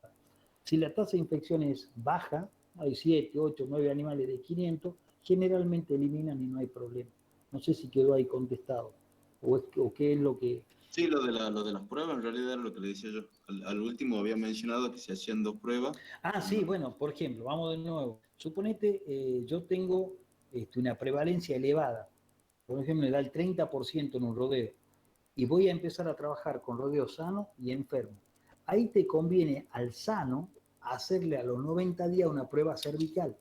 Si la tasa de infección es baja, hay 7, 8, 9 animales de 500, generalmente eliminan y no hay problema. No sé si quedó ahí contestado, o qué es lo que... Sí, lo de las pruebas en realidad era lo que le decía yo. Al último había mencionado que se hacían 2 pruebas. Sí, bueno, por ejemplo, vamos de nuevo. Suponete, yo tengo una prevalencia elevada, por ejemplo, me da el 30% en un rodeo, y voy a empezar a trabajar con rodeo sano y enfermo. Ahí te conviene al sano hacerle a los 90 días una prueba cervical.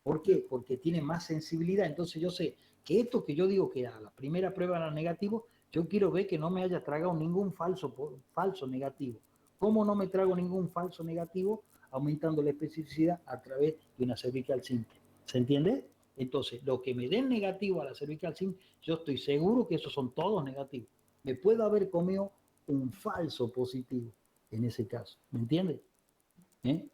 ¿Por qué? Porque tiene más sensibilidad. Entonces yo sé que esto que yo digo que a la primera prueba era negativo, yo quiero ver que no me haya tragado ningún falso negativo. ¿Cómo no me trago ningún falso negativo? Aumentando la especificidad a través de una cervical simple. ¿Se entiende? Entonces, lo que me den negativo a la cervical simple, yo estoy seguro que esos son todos negativos. Me puedo haber comido un falso positivo en ese caso. ¿Me entiende? Sí,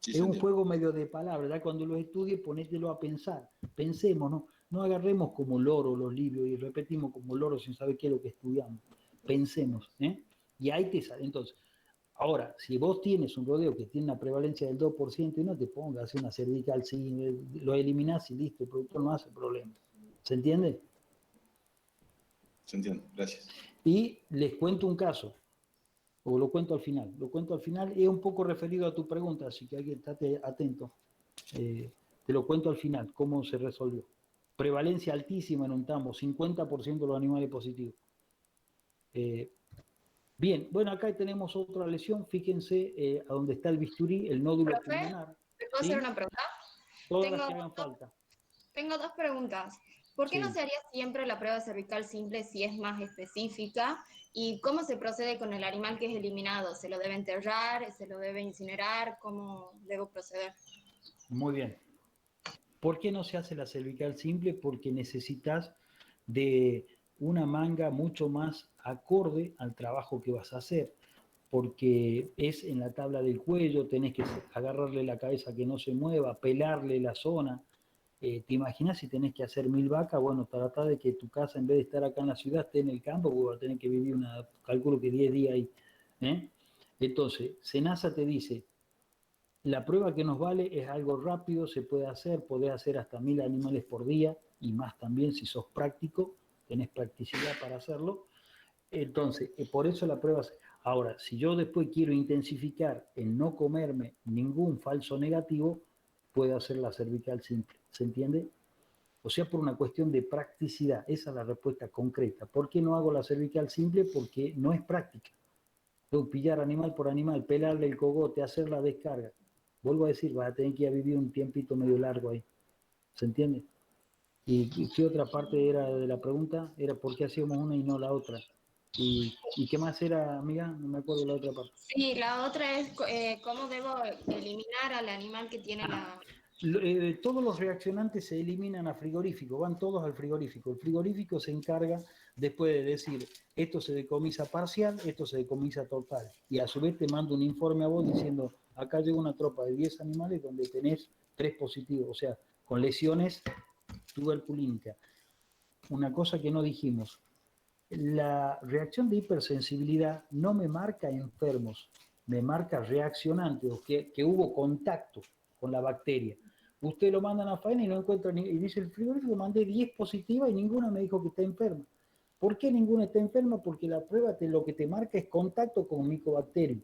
Es un juego medio de palabras, ¿verdad? Cuando lo estudies, ponételo a pensar. Pensemos, ¿no? No agarremos como loro los libros y repetimos como loro sin saber qué es lo que estudiamos. Pensemos, ¿eh? Y ahí te sale. Entonces, ahora, si vos tienes un rodeo que tiene una prevalencia del 2% y no te pongas a hacer una cervical, sí, lo eliminás y listo, el productor no hace problema. ¿Se entiende? Se entiende, gracias. Y les cuento un caso, o lo cuento al final. Lo cuento al final, es un poco referido a tu pregunta, así que alguien estate atento. Te lo cuento al final, cómo se resolvió. Prevalencia altísima en un tambo, 50% de los animales positivos. Bien, bueno, acá tenemos otra lesión, fíjense a donde está el bisturí, el nódulo Profe, pulmonar. ¿me puedo ¿Sí? hacer una pregunta? Todas las Tengo, que hagan falta. tengo dos preguntas. ¿Por qué no Sí. se haría siempre la prueba cervical simple si es más específica? ¿Y cómo se procede con el animal que es eliminado? ¿Se lo debe enterrar? ¿Se lo debe incinerar? ¿Cómo debo proceder? Muy bien. ¿Por qué no se hace la cervical simple? Porque necesitas de una manga mucho más acorde al trabajo que vas a hacer, porque es en la tabla del cuello, tenés que agarrarle la cabeza que no se mueva, pelarle la zona. ¿Te imaginas si tenés que hacer 1000 vacas? Bueno, trata de que tu casa, en vez de estar acá en la ciudad, esté en el campo, porque vas a tener que vivir calculo que 10 días ahí. ¿Eh? Entonces, Senasa te dice, la prueba que nos vale es algo rápido, se puede hacer, podés hacer hasta 1000 animales por día y más también si sos práctico, tenés practicidad para hacerlo. Entonces, por eso la prueba. Ahora, si yo después quiero intensificar en no comerme ningún falso negativo, puedo hacer la cervical simple. ¿Se entiende? O sea, por una cuestión de practicidad. Esa es la respuesta concreta. ¿Por qué no hago la cervical simple? Porque no es práctica. Tengo que pillar animal por animal, pelarle el cogote, hacer la descarga. Vuelvo a decir, vas a tener que ir a vivir un tiempito medio largo ahí. ¿Se entiende? ¿Y qué otra parte era de la pregunta? Era por qué hacíamos una y no la otra. ¿Y qué más era, amiga? No me acuerdo la otra parte. Sí, la otra es cómo debo eliminar al animal que tiene la... Todos los reaccionantes se eliminan a frigorífico, van todos al frigorífico. El frigorífico se encarga después de decir, esto se decomisa parcial, esto se decomisa total. Y a su vez te manda un informe a vos diciendo, acá llegó una tropa de 10 animales donde tenés 3 positivos, o sea, con lesiones tuberculínicas. Una cosa que no dijimos, la reacción de hipersensibilidad no me marca enfermos, me marca reaccionantes, o que hubo contacto con la bacteria. Usted lo mandan a faena y no encuentra, y dice el frigorífico, mandé 10 positivas y ninguna me dijo que está enferma. ¿Por qué ninguna está enferma? Porque la prueba lo que te marca es contacto con micobacterium,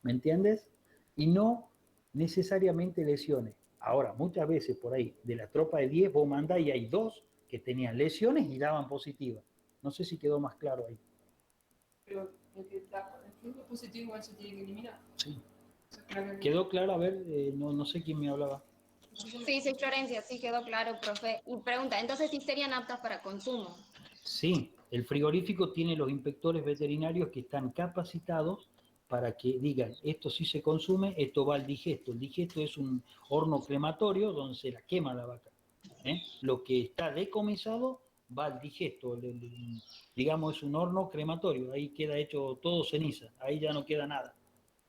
¿me entiendes? Y no necesariamente lesiones. Ahora, muchas veces por ahí, de la tropa de 10, vos mandás y hay 2 que tenían lesiones y daban positivas. No sé si quedó más claro ahí. Pero el que da el flujo positivo igual se tiene que eliminar. Sí. O sea, claramente. ¿Quedó claro? A ver, no sé quién me hablaba. Sí, soy Florencia, sí quedó claro, profe. Y pregunta, entonces sí serían aptas para consumo. Sí, el frigorífico tiene los inspectores veterinarios que están capacitados para que digan, esto sí se consume, esto va al digesto. El digesto es un horno crematorio donde se la quema la vaca. Lo que está decomisado va al digesto, digamos es un horno crematorio, ahí queda hecho todo ceniza, ahí ya no queda nada.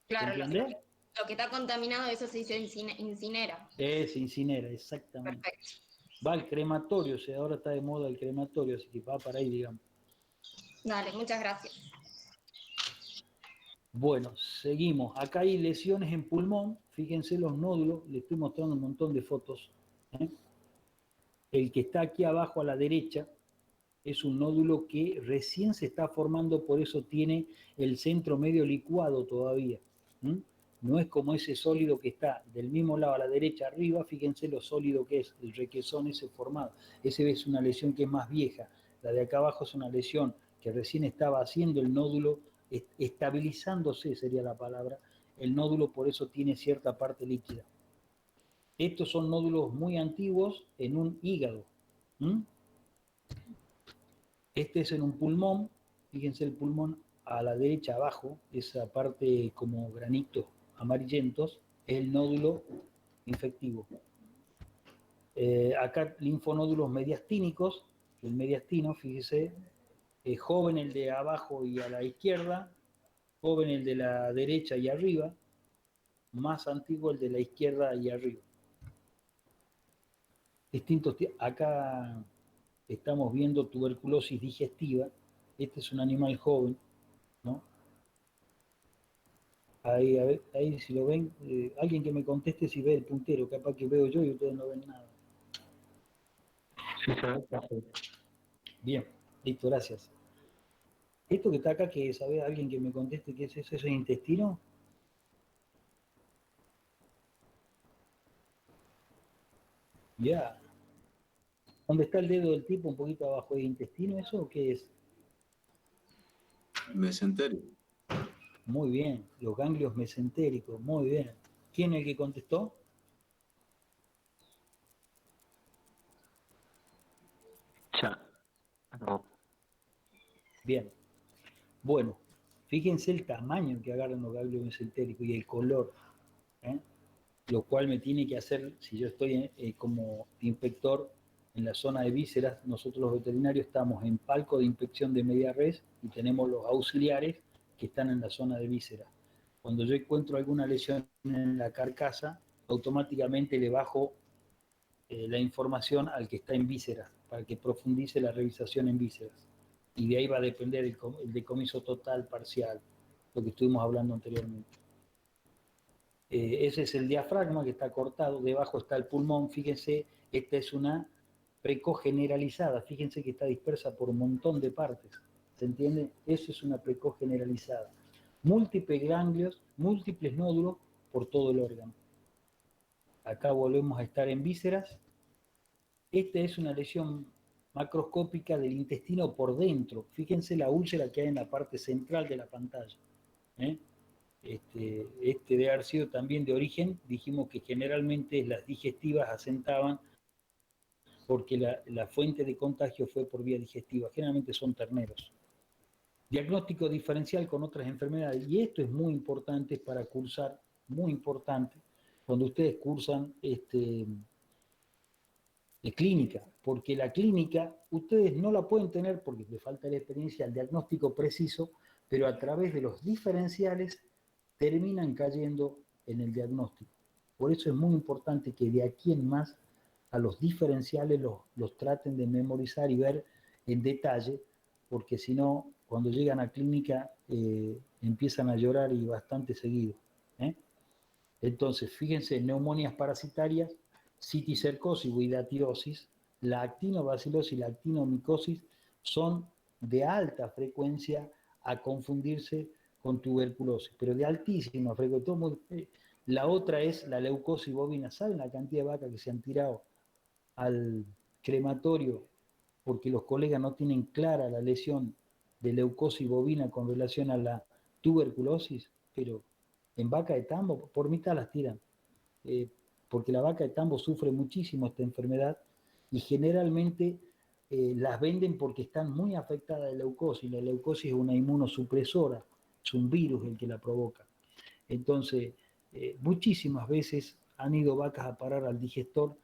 ¿Se Claro, entiende? lo que está contaminado, eso se incinera. Se incinera, exactamente. Perfecto. Va al crematorio, o sea, ahora está de moda el crematorio, así que va para ahí, digamos. Dale, muchas gracias. Bueno, seguimos. Acá hay lesiones en pulmón, fíjense los nódulos, les estoy mostrando un montón de fotos. ¿Eh? El que está aquí abajo a la derecha es un nódulo que recién se está formando, por eso tiene el centro medio licuado todavía. No es como ese sólido que está del mismo lado a la derecha arriba, fíjense lo sólido que es, el requesón ese formado. Ese es una lesión que es más vieja. La de acá abajo es una lesión que recién estaba haciendo el nódulo, estabilizándose sería la palabra. El nódulo por eso tiene cierta parte líquida. Estos son nódulos muy antiguos en un hígado. Este es en un pulmón, fíjense el pulmón a la derecha abajo, esa parte como granitos amarillentos, es el nódulo infectivo. Acá linfonódulos mediastínicos, el mediastino, fíjese, joven el de abajo y a la izquierda, joven el de la derecha y arriba, más antiguo el de la izquierda y arriba. Acá estamos viendo tuberculosis digestiva. Este es un animal joven, ¿no? Ahí, a ver, ahí si lo ven, alguien que me conteste si ve el puntero, capaz que veo yo y ustedes no ven nada. Sí, se ve perfecto. Bien, listo, gracias. Esto que está acá, que sabe alguien que me conteste qué es eso, ¿eso es intestino? Ya. ¿Dónde está el dedo del tipo un poquito abajo del intestino? ¿Eso o qué es? Mesenterio. Muy bien, los ganglios mesentéricos, muy bien. ¿Quién es el que contestó? Ya. No. Bien. Bueno, fíjense el tamaño que agarran los ganglios mesentéricos y el color, ¿eh? Lo cual me tiene que hacer, si yo estoy como inspector en la zona de vísceras, nosotros los veterinarios estamos en palco de inspección de media res y tenemos los auxiliares que están en la zona de vísceras. Cuando yo encuentro alguna lesión en la carcasa, automáticamente le bajo la información al que está en vísceras, para que profundice la revisación en vísceras. Y de ahí va a depender el decomiso total, parcial, lo que estuvimos hablando anteriormente. Ese es el diafragma que está cortado, debajo está el pulmón, fíjense, esta es una precogeneralizada, fíjense que está dispersa por un montón de partes, ¿se entiende? Eso es una precogeneralizada. Múltiples ganglios, múltiples nódulos por todo el órgano. Acá volvemos a estar en vísceras. Esta es una lesión macroscópica del intestino por dentro. Fíjense la úlcera que hay en la parte central de la pantalla. Este debe haber sido también de origen, dijimos que generalmente las digestivas asentaban porque la fuente de contagio fue por vía digestiva, generalmente son terneros. Diagnóstico diferencial con otras enfermedades, y esto es muy importante para cursar, muy importante, cuando ustedes cursan de clínica, porque la clínica ustedes no la pueden tener porque les falta la experiencia, el diagnóstico preciso, pero a través de los diferenciales terminan cayendo en el diagnóstico. Por eso es muy importante que de aquí en más a los diferenciales los traten de memorizar y ver en detalle, porque si no, cuando llegan a clínica empiezan a llorar y bastante seguido. Entonces, fíjense, neumonías parasitarias, citicercosis o hidatidosis, la actinobacilosis y la actinomicosis son de alta frecuencia a confundirse con tuberculosis, pero de altísima frecuencia. La otra es la leucosis bovina. ¿Saben la cantidad de vacas que se han tirado al crematorio porque los colegas no tienen clara la lesión de leucosis bovina con relación a la tuberculosis? Pero en vaca de tambo, por mitad las tiran, porque la vaca de tambo sufre muchísimo esta enfermedad y generalmente las venden porque están muy afectadas de leucosis. La leucosis es una inmunosupresora, es un virus el que la provoca. Entonces, muchísimas veces han ido vacas a parar al digestor,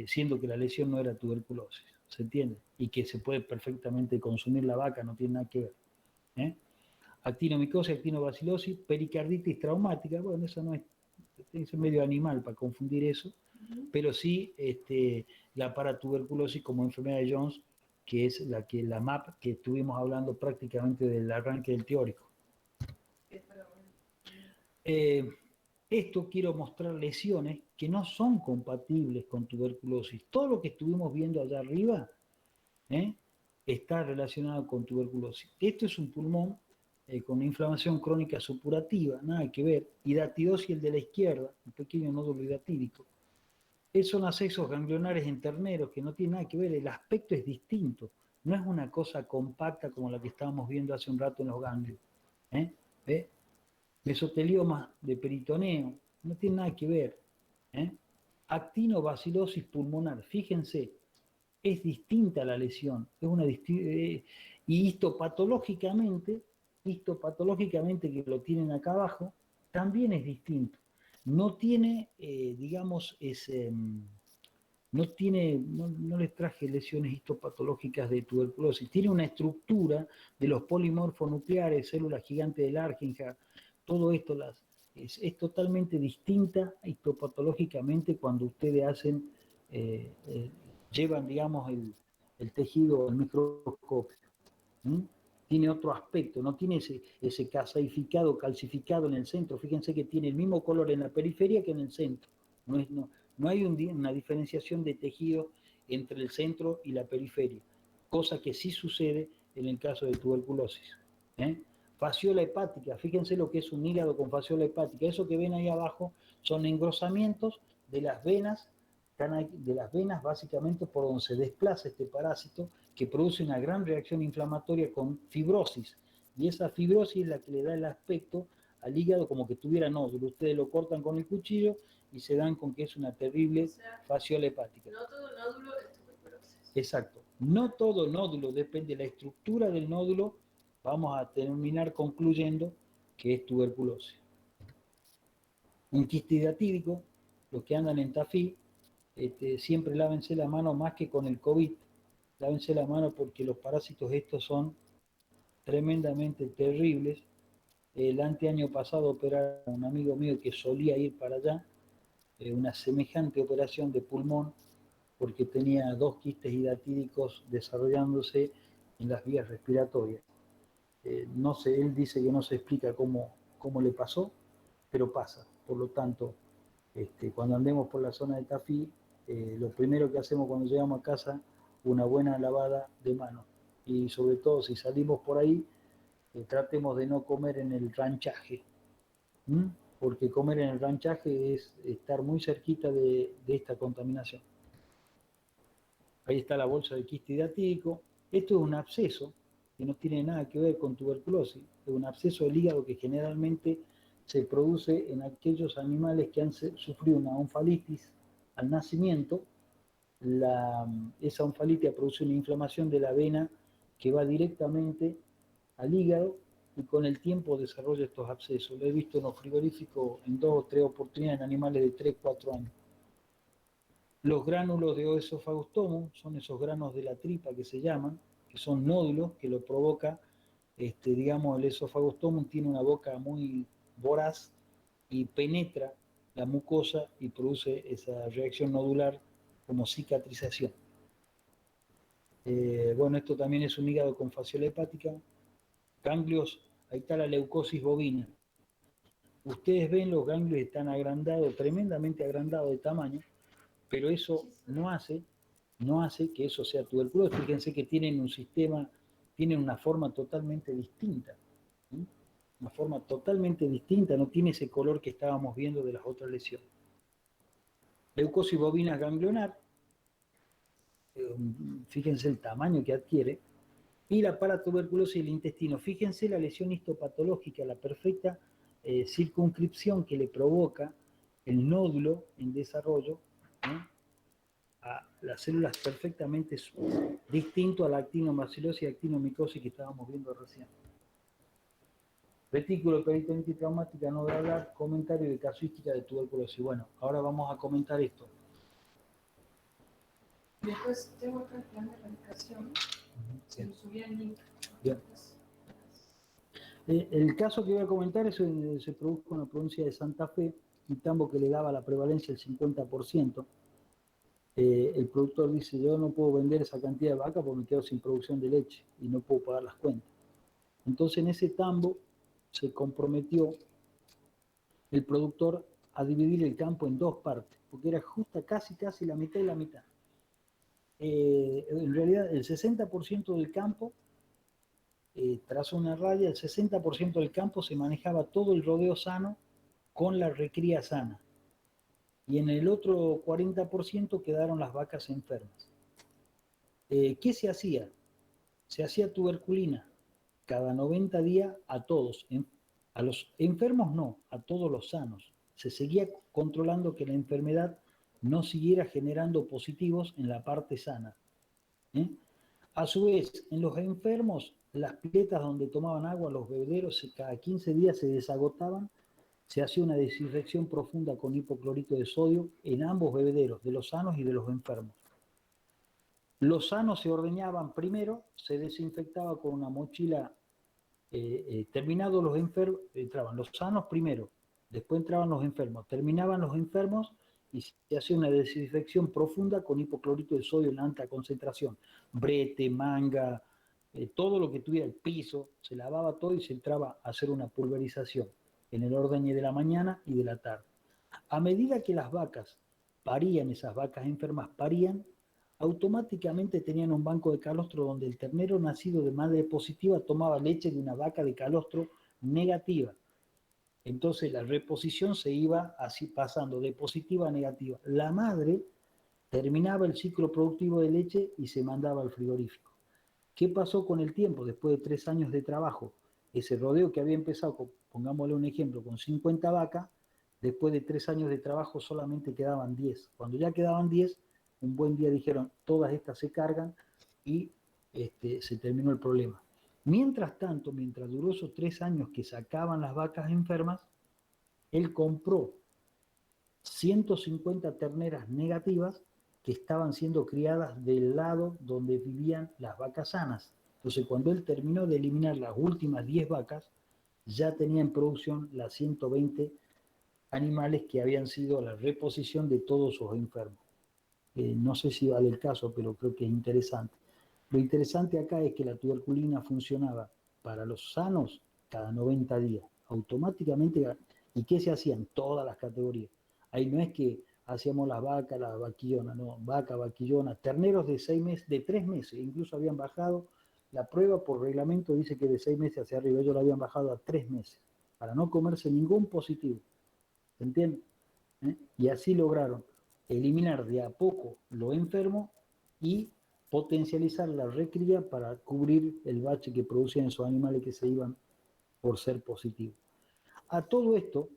siendo que la lesión no era tuberculosis, ¿se entiende? Y que se puede perfectamente consumir la vaca, no tiene nada que ver. Actinomicosis, actinobacilosis, pericarditis traumática, bueno, eso no es medio animal para confundir eso, pero sí la paratuberculosis como enfermedad de Jones, que es la MAP que estuvimos hablando prácticamente del arranque del teórico. Esto quiero mostrar lesiones que no son compatibles con tuberculosis. Todo lo que estuvimos viendo allá arriba está relacionado con tuberculosis. Esto es un pulmón con inflamación crónica supurativa, nada que ver. Hidatidosis, el de la izquierda, un pequeño nódulo hidatídico. Son accesos ganglionares en terneros que no tienen nada que ver, el aspecto es distinto. No es una cosa compacta como la que estábamos viendo hace un rato en los ganglios. ¿Ve? Mesotelioma de peritoneo, no tiene nada que ver. Actinobacilosis pulmonar, fíjense, es distinta la lesión, es una y histopatológicamente que lo tienen acá abajo, también es distinto. No tiene, digamos, no les traje lesiones histopatológicas de tuberculosis, tiene una estructura de los polimorfos nucleares, células gigantes del Argenja, todo esto es totalmente distinta histopatológicamente cuando ustedes hacen llevan, digamos, el tejido al microscopio. Tiene otro aspecto, no tiene ese caseificado, calcificado en el centro. Fíjense que tiene el mismo color en la periferia que en el centro. No hay una diferenciación de tejido entre el centro y la periferia, cosa que sí sucede en el caso de tuberculosis. Fasciola hepática, fíjense lo que es un hígado con fasciola hepática. Eso que ven ahí abajo son engrosamientos de las venas básicamente por donde se desplaza este parásito, que produce una gran reacción inflamatoria con fibrosis, y esa fibrosis es la que le da el aspecto al hígado como que tuviera nódulo. Ustedes lo cortan con el cuchillo y se dan con que es una terrible fasciola hepática. No todo nódulo es tuberculosis. Exacto, no todo nódulo, depende de la estructura del nódulo, vamos a terminar concluyendo que es tuberculosis. Un quiste hidatídico, los que andan en Tafí, siempre lávense la mano más que con el COVID. Lávense la mano porque los parásitos estos son tremendamente terribles. El anteaño pasado operaron a un amigo mío que solía ir para allá, una semejante operación de pulmón, porque tenía 2 quistes hidatídicos desarrollándose en las vías respiratorias. No sé, él dice que no se explica cómo le pasó, pero pasa. Por lo tanto, cuando andemos por la zona de Tafí, lo primero que hacemos cuando llegamos a casa, una buena lavada de manos. Y sobre todo, si salimos por ahí, tratemos de no comer en el ranchaje, porque comer en el ranchaje es estar muy cerquita de esta contaminación. Ahí está la bolsa de quiste hidatídico. Esto es un absceso que no tiene nada que ver con tuberculosis, es un absceso del hígado que generalmente se produce en aquellos animales que han sufrido una onfalitis al nacimiento. Esa onfalitis produce una inflamación de la vena que va directamente al hígado y con el tiempo desarrolla estos abscesos. Lo he visto en los frigoríficos en 2 o 3 oportunidades en animales de 3 o 4 años. Los gránulos de Oesophagostomus son esos granos de la tripa que se llaman, que son nódulos que lo provoca, digamos, el Oesophagostomus tiene una boca muy voraz y penetra la mucosa y produce esa reacción nodular como cicatrización. Bueno, esto también es un hígado con fasciola hepática. Ganglios, ahí está la leucosis bovina. Ustedes ven los ganglios están agrandados, tremendamente agrandados de tamaño, pero eso no hace que eso sea tuberculosis. Fíjense que tienen un sistema, tienen una forma totalmente distinta. Una forma totalmente distinta, no tiene ese color que estábamos viendo de las otras lesiones. Leucosis bovina ganglionar, fíjense el tamaño que adquiere, y la paratuberculosis del intestino. Fíjense la lesión histopatológica, la perfecta circunscripción que le provoca el nódulo en desarrollo, a las células perfectamente distinto a la actinombacilosis y actinomicosis que estábamos viendo recién. Retículo peritonitis traumática, no voy a hablar, comentario de casuística de tuberculosis. Bueno, ahora vamos a comentar esto. Después tengo acá el plan de erradicación. Se lo subí al link. Bien. El caso que voy a comentar es se produjo en la provincia de Santa Fe, un tambo que le daba la prevalencia del 50%. El productor dice, yo no puedo vender esa cantidad de vaca porque me quedo sin producción de leche y no puedo pagar las cuentas. Entonces en ese tambo se comprometió el productor a dividir el campo en 2 partes, porque era justa casi la mitad y la mitad. En realidad el 60% del campo trazó una raya, el 60% del campo se manejaba todo el rodeo sano con la recría sana. Y en el otro 40% quedaron las vacas enfermas. ¿Qué se hacía? Se hacía tuberculina cada 90 días a todos. A los enfermos no, a todos los sanos. Se seguía controlando que la enfermedad no siguiera generando positivos en la parte sana. A su vez, en los enfermos, las piletas donde tomaban agua, los bebederos, cada 15 días se desagotaban. Se hacía una desinfección profunda con hipoclorito de sodio en ambos bebederos, de los sanos y de los enfermos. Los sanos se ordeñaban primero, se desinfectaba con una mochila, terminados los enfermos, entraban los sanos primero, después entraban los enfermos, terminaban los enfermos y se hacía una desinfección profunda con hipoclorito de sodio en alta concentración. Brete, manga, todo lo que tuviera el piso, se lavaba todo y se entraba a hacer una pulverización en el ordeñe de la mañana y de la tarde. A medida que las vacas parían, esas vacas enfermas parían, automáticamente tenían un banco de calostro donde el ternero nacido de madre positiva tomaba leche de una vaca de calostro negativa. Entonces la reposición se iba así pasando de positiva a negativa. La madre terminaba el ciclo productivo de leche y se mandaba al frigorífico. ¿Qué pasó con el tiempo? Después de 3 años de trabajo, ese rodeo que había empezado, pongámosle un ejemplo, con 50 vacas, después de 3 años de trabajo solamente quedaban 10. Cuando ya quedaban 10, un buen día dijeron, todas estas se cargan y se terminó el problema. Mientras tanto, mientras duró esos 3 años que sacaban las vacas enfermas, él compró 150 terneras negativas que estaban siendo criadas del lado donde vivían las vacas sanas. Entonces, cuando él terminó de eliminar las últimas 10 vacas, ya tenía en producción las 120 animales que habían sido la reposición de todos sus enfermos. No sé si vale el caso, pero creo que es interesante. Lo interesante acá es que la tuberculina funcionaba para los sanos cada 90 días, automáticamente. ¿Y qué se hacían? Todas las categorías. Ahí no es que hacíamos las vacas, la vaquillona, no, vaca, vaquillona, terneros de 6 meses, de 3 meses, incluso habían bajado la prueba por reglamento, dice que de 6 meses hacia arriba, ellos la habían bajado a 3 meses, para no comerse ningún positivo. ¿Se entiende? Y así lograron eliminar de a poco lo enfermo y potencializar la recría para cubrir el bache que producían esos animales que se iban por ser positivos. A todo esto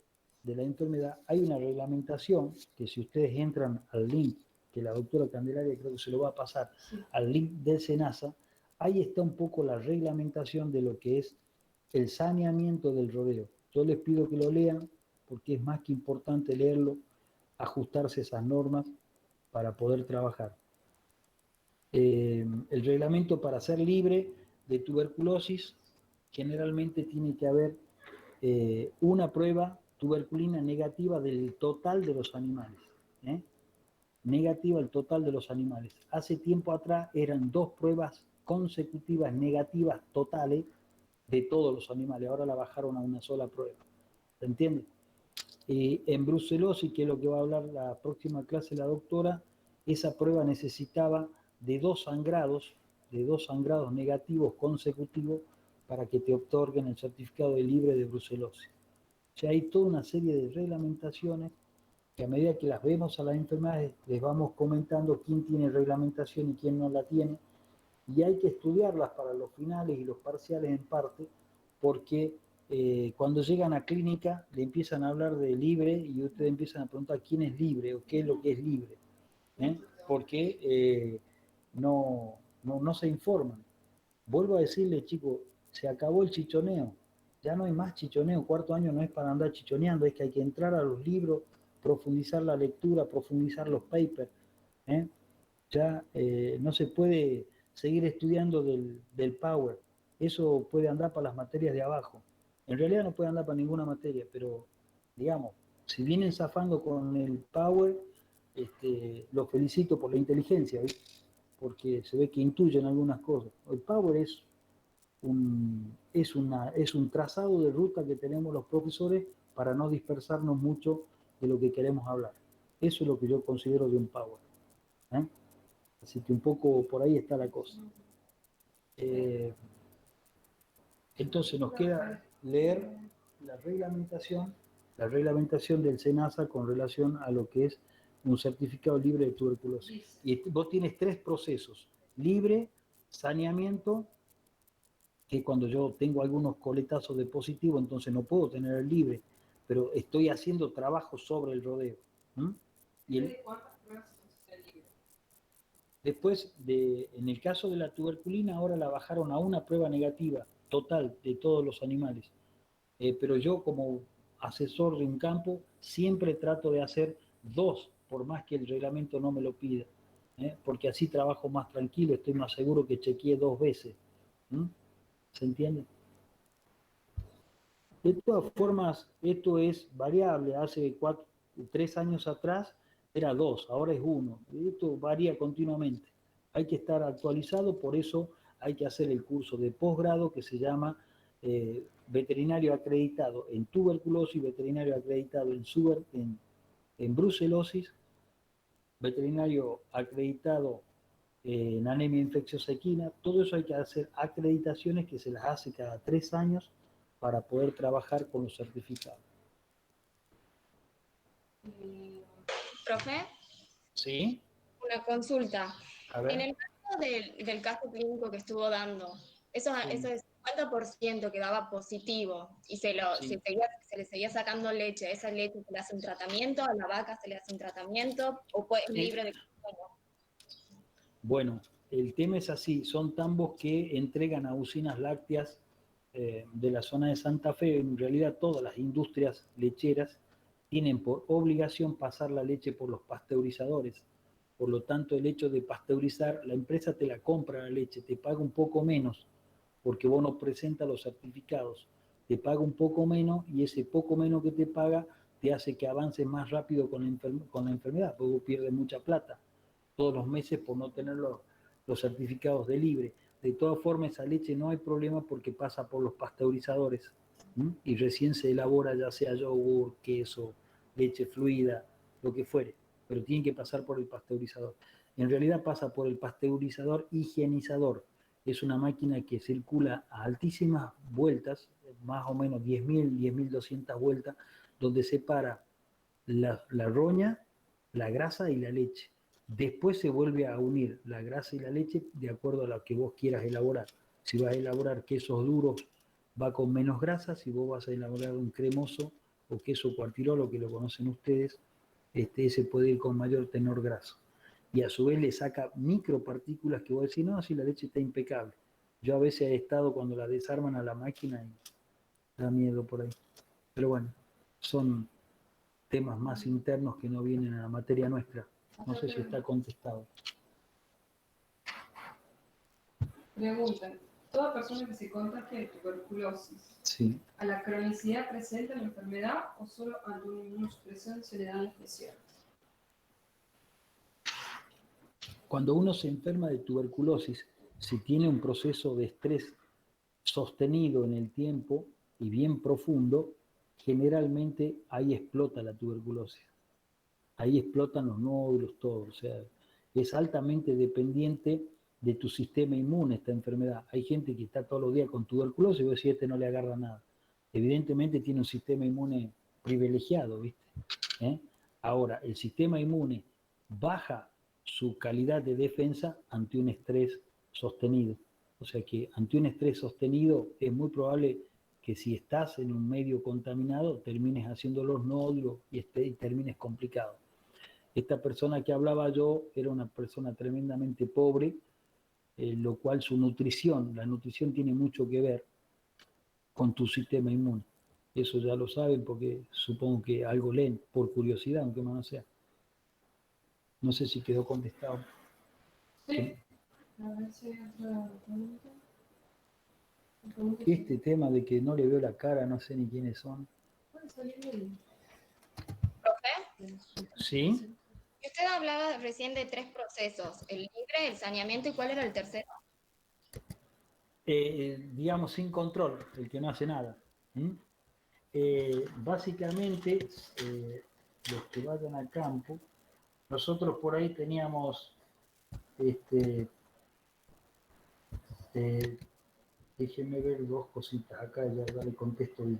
de la enfermedad hay una reglamentación que si ustedes entran al link que la doctora Candelaria creo que se lo va a pasar, al link del SENASA, ahí está un poco la reglamentación de lo que es el saneamiento del rodeo. Yo les pido que lo lean porque es más que importante leerlo, ajustarse esas normas para poder trabajar. El reglamento para ser libre de tuberculosis generalmente tiene que haber una prueba tuberculina negativa del total de los animales. Negativa al total de los animales. Hace tiempo atrás eran 2 pruebas consecutivas negativas totales de todos los animales. Ahora la bajaron a una sola prueba. ¿Se entiende? En brucelosis, que es lo que va a hablar la próxima clase la doctora, esa prueba necesitaba de 2 sangrados negativos consecutivos para que te otorguen el certificado de libre de brucelosis. O sea, hay toda una serie de reglamentaciones que a medida que las vemos a las enfermedades les vamos comentando quién tiene reglamentación y quién no la tiene, y hay que estudiarlas para los finales y los parciales en parte, porque cuando llegan a clínica le empiezan a hablar de libre y ustedes empiezan a preguntar quién es libre o qué es lo que es libre, porque no se informan. Vuelvo a decirle, chicos, se acabó el chichoneo, ya no hay más chichoneo, 4º año no es para andar chichoneando, es que hay que entrar a los libros, profundizar la lectura, profundizar los papers, ya no se puede seguir estudiando del Power, eso puede andar para las materias de abajo, en realidad no puede andar para ninguna materia, pero digamos, si vienen zafando con el Power, los felicito por la inteligencia, ¿sí? Porque se ve que intuyen algunas cosas. El Power es un trazado de ruta que tenemos los profesores para no dispersarnos mucho de lo que queremos hablar. Eso es lo que yo considero de un Power. Así que un poco por ahí está la cosa. Entonces nos queda leer la reglamentación del SENASA con relación a lo que es un certificado libre de tuberculosis. Y vos tienes 3 procesos: libre, saneamiento, que cuando yo tengo algunos coletazos de positivo, entonces no puedo tener el libre, pero estoy haciendo trabajo sobre el rodeo. Y después, en el caso de la tuberculina, ahora la bajaron a una prueba negativa total de todos los animales. Pero yo como asesor de un campo siempre trato de hacer 2, por más que el reglamento no me lo pida, porque así trabajo más tranquilo, estoy más seguro que chequeé 2 veces. ¿Se entiende? De todas formas, esto es variable. Hace 3 años atrás era 2, ahora es 1. Esto varía continuamente. Hay que estar actualizado, por eso hay que hacer el curso de posgrado que se llama veterinario acreditado en tuberculosis, veterinario acreditado en brucelosis, veterinario acreditado en anemia infecciosa equina. Todo eso hay que hacer acreditaciones que se las hace cada 3 años para poder trabajar con los certificados. Profe, ¿Sí? una consulta. A En ver. el caso del caso clínico que estuvo dando, eso es 50% que daba positivo y se le seguía sacando leche. ¿Esa leche se le hace un tratamiento? ¿A la vaca se le hace un tratamiento? ¿O es libre de consumo? Bueno, el tema es así, son tambos que entregan a usinas lácteas de la zona de Santa Fe. En realidad todas las industrias lecheras tienen por obligación pasar la leche por los pasteurizadores. Por lo tanto, el hecho de pasteurizar, la empresa te la compra la leche, te paga un poco menos, porque vos no presentas los certificados, te paga un poco menos y ese poco menos que te paga te hace que avances más rápido con la enfermedad, porque vos pierdes mucha plata todos los meses por no tener los certificados de libre. De todas formas, esa leche no hay problema porque pasa por los pasteurizadores, ¿m? Y recién se elabora ya sea yogur, queso, leche fluida, lo que fuere, pero tiene que pasar por el pasteurizador. En realidad pasa por el pasteurizador higienizador. Es una máquina que circula a altísimas vueltas, más o menos 10.000, 10.200 vueltas, donde separa la roña, la grasa y la leche. Después se vuelve a unir la grasa y la leche de acuerdo a lo que vos quieras elaborar. Si vas a elaborar quesos duros, va con menos grasa. Si vos vas a elaborar un cremoso o queso cuartirolo, que lo conocen ustedes, ese puede ir con mayor tenor graso. Y a su vez le saca micropartículas que vos decís, no, si la leche está impecable. Yo a veces he estado cuando la desarman a la máquina y da miedo por ahí. Pero bueno, son temas más internos que no vienen a la materia nuestra. No sé si está contestado. Preguntan, ¿toda persona que se contagie de tuberculosis, Sí. a la cronicidad presenta la enfermedad o solo ante una inmunosupresión se le da anestesia? Cuando uno se enferma de tuberculosis, si tiene un proceso de estrés sostenido en el tiempo y bien profundo, generalmente ahí explota la tuberculosis. Ahí explotan los nódulos, todo. O sea, es altamente dependiente de tu sistema inmune esta enfermedad. Hay gente que está todos los días con tuberculosis y vos decís, este no le agarra nada. Evidentemente tiene un sistema inmune privilegiado, ¿viste? Ahora, el sistema inmune baja su calidad de defensa ante un estrés sostenido. O sea que ante un estrés sostenido es muy probable que si estás en un medio contaminado termines haciendo los nódulos y termines complicado. Esta persona que hablaba yo era una persona tremendamente pobre, lo cual la nutrición tiene mucho que ver con tu sistema inmune. Eso ya lo saben porque supongo que algo leen por curiosidad, aunque más no sea. No sé si quedó contestado. Sí. A ver si hay otra pregunta. Este tema de que no le veo la cara, no sé ni quiénes son. Puede salir bien. ¿Profe? ¿Sí? Y usted hablaba recién de 3 procesos, el libre, el saneamiento, ¿y cuál era el tercero? Digamos sin control, el que no hace nada. Básicamente, los que vayan al campo, nosotros por ahí teníamos, déjenme ver 2 cositas acá, ya le contesto bien.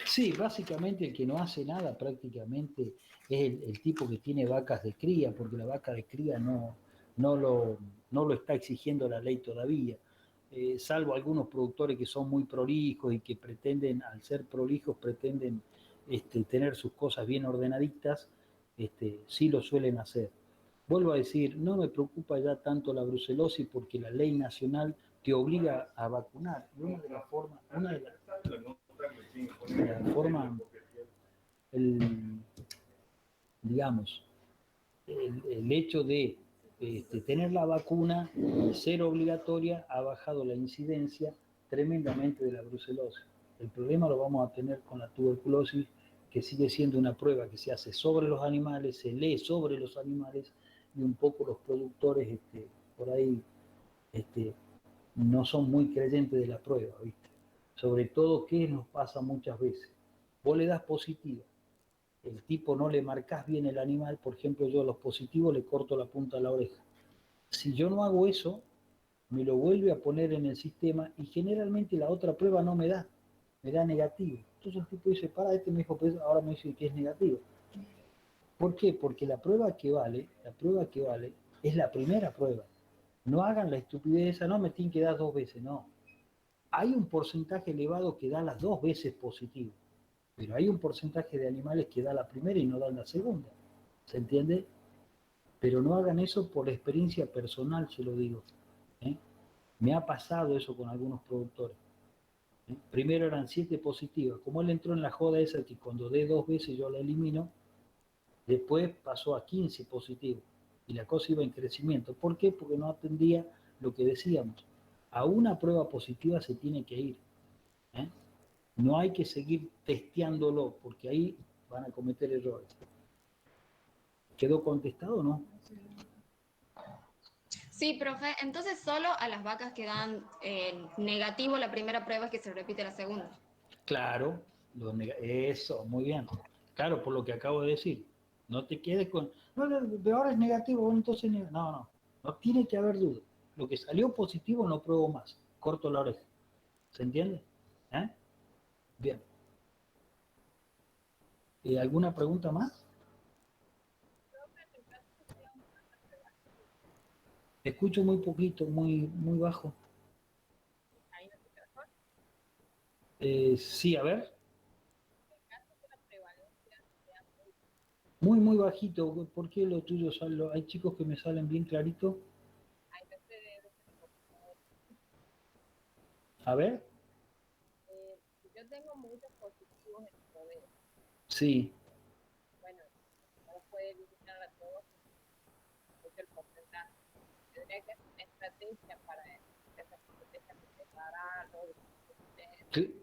Sí, básicamente el que no hace nada prácticamente es el tipo que tiene vacas de cría, porque la vaca de cría no lo está exigiendo la ley todavía. Salvo algunos productores que son muy prolijos y que pretenden, al ser prolijos, pretenden tener sus cosas bien ordenaditas, sí lo suelen hacer. Vuelvo a decir, no me preocupa ya tanto la brucelosis porque la ley nacional te obliga a vacunar. Y una de las formas, digamos, el hecho de tener la vacuna, ser obligatoria, ha bajado la incidencia tremendamente de la brucelosis. El problema lo vamos a tener con la tuberculosis, que sigue siendo una prueba que se hace sobre los animales, se lee sobre los animales, y un poco los productores por ahí no son muy creyentes de la prueba, ¿viste? Sobre todo, ¿qué nos pasa muchas veces? Vos le das positiva, el tipo no le marcás bien el animal, por ejemplo, yo a los positivos le corto la punta de la oreja. Si yo no hago eso, me lo vuelve a poner en el sistema y generalmente la otra prueba no me da negativo. Entonces el tipo dice, me dijo, pues ahora me dice que es negativo. ¿Por qué? Porque la prueba que vale es la primera prueba. No hagan la estupidez esa, no me tienen que dar 2 veces, no. Hay un porcentaje elevado que da las 2 veces positivo, pero hay un porcentaje de animales que da la primera y no dan la segunda. ¿Se entiende? Pero no hagan eso por experiencia personal, se lo digo. ¿eh? Me ha pasado eso con algunos productores. Primero eran 7 positivas. Como él entró en la joda esa que cuando dé 2 veces yo la elimino, después pasó a 15 positivos. Y la cosa iba en crecimiento. ¿Por qué? Porque no atendía lo que decíamos. A una prueba positiva se tiene que ir. ¿eh? No hay que seguir testeándolo, porque ahí van a cometer errores. ¿Quedó contestado o no? Sí, profe, entonces solo a las vacas que dan negativo la primera prueba es que se repite la segunda. Claro, eso, muy bien. Claro, por lo que acabo de decir. No te quedes con, no, de ahora es negativo, bueno, entonces no tiene que haber duda. Lo que salió positivo no pruebo más, corto la oreja. ¿Se entiende? ¿Eh? Bien. ¿Alguna pregunta más? Escucho muy poquito, muy bajo. Ahí no se mejor. Sí, a ver. En el caso de la prevalencia sea Muy bajito. ¿Por qué lo tuyo sale? Hay chicos que me salen bien clarito. ahí no se debe ser computador. A ver. Si yo tengo muchos positivos en el poder, Sí. bueno, no puede eliminar a todos mucho el porcentaje. Tendría que hacer una estrategia para eso. Esa estrategia de separarlo, Sí.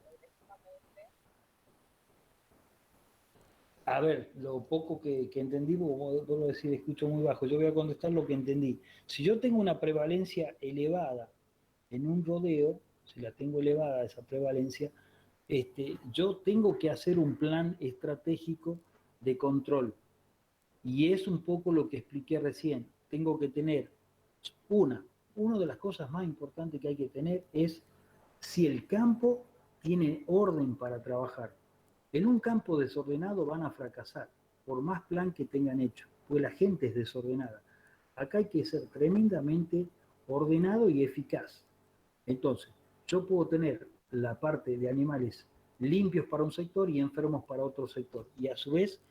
progresivamente. A ver, lo poco que entendí, vuelvo a decir, escucho muy bajo. Yo voy a contestar lo que entendí. Si yo tengo una prevalencia elevada en un rodeo, si la tengo elevada esa prevalencia, yo tengo que hacer un plan estratégico de control. Y es un poco lo que expliqué recién. Tengo que tener una de las cosas más importantes que hay que tener es si el campo tiene orden para trabajar. En un campo desordenado van a fracasar, por más plan que tengan hecho, porque la gente es desordenada. Acá hay que ser tremendamente ordenado y eficaz. Entonces, yo puedo tener la parte de animales limpios para un sector y enfermos para otro sector. Y a su vez,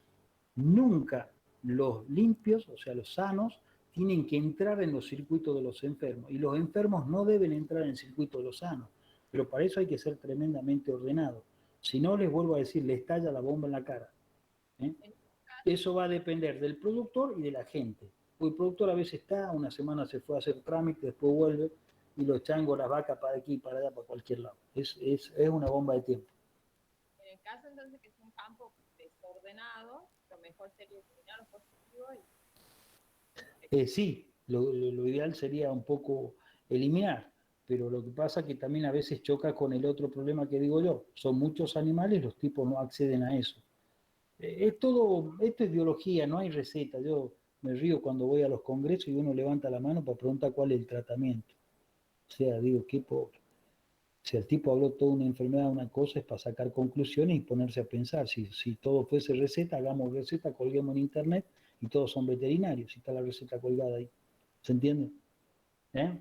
nunca los limpios, o sea, los sanos, tienen que entrar en los circuitos de los enfermos. Y los enfermos no deben entrar en el circuito de los sanos. Pero para eso hay que ser tremendamente ordenado. Si no, les vuelvo a decir, les estalla la bomba en la cara. ¿eh? Eso va a depender del productor y de la gente. El productor a veces está, una semana se fue a hacer trámite, después vuelve, y los changos, las vacas para aquí, para allá, para cualquier lado. Es una bomba de tiempo. En el caso entonces que es un campo desordenado, lo mejor sería eliminar los positivos y Sí, lo ideal sería un poco eliminar, pero lo que pasa es que también a veces choca con el otro problema que digo yo. Son muchos animales, los tipos no acceden a eso. Esto es biología, no hay receta. Yo me río cuando voy a los congresos y uno levanta la mano para preguntar cuál es el tratamiento. O sea, digo, qué pobre. Si el tipo habló toda una enfermedad, una cosa es para sacar conclusiones y ponerse a pensar. Si todo fuese receta, hagamos receta, colguemos en internet y todos son veterinarios. Si está la receta colgada ahí. ¿Se entiende? ¿Eh?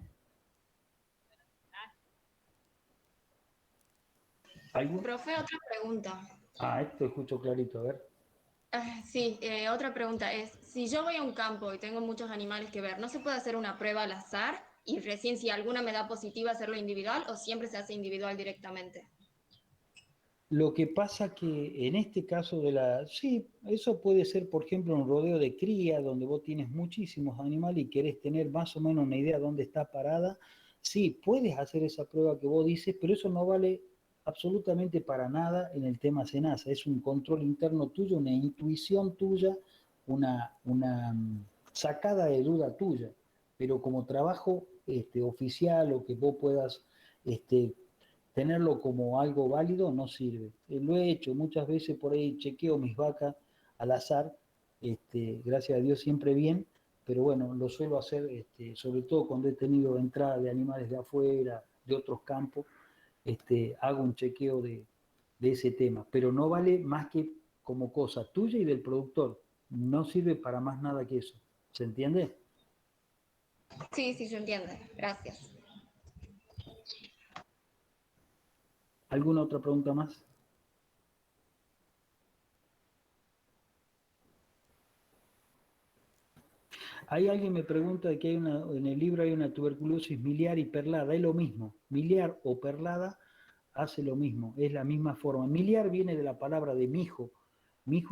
¿Algo? Profe, otra pregunta. Esto escucho clarito, a ver. Sí, otra pregunta es, si yo voy a un campo y tengo muchos animales que ver, ¿no se puede hacer una prueba al azar y recién si alguna me da positiva hacerlo individual o siempre se hace individual directamente? Lo que pasa que en este caso sí, eso puede ser, por ejemplo, un rodeo de cría, donde vos tienes muchísimos animales y querés tener más o menos una idea de dónde está parada. Sí, puedes hacer esa prueba que vos dices, pero eso no vale absolutamente para nada en el tema SENASA. Es un control interno tuyo, una intuición tuya, una sacada de duda tuya. Pero como trabajo oficial o que vos puedas tenerlo como algo válido no sirve. Lo he hecho muchas veces, por ahí chequeo mis vacas al azar, gracias a Dios siempre bien, pero bueno, lo suelo hacer sobre todo cuando he tenido entrada de animales de afuera, de otros campos, hago un chequeo de ese tema, pero no vale más que como cosa tuya y del productor, no sirve para más nada que eso, ¿se entiende? Sí, sí, se entiende. Gracias. ¿Alguna otra pregunta más? Ahí alguien me pregunta de que en el libro hay una tuberculosis miliar y perlada, es lo mismo, miliar o perlada hace lo mismo, es la misma forma. Miliar viene de la palabra de mijo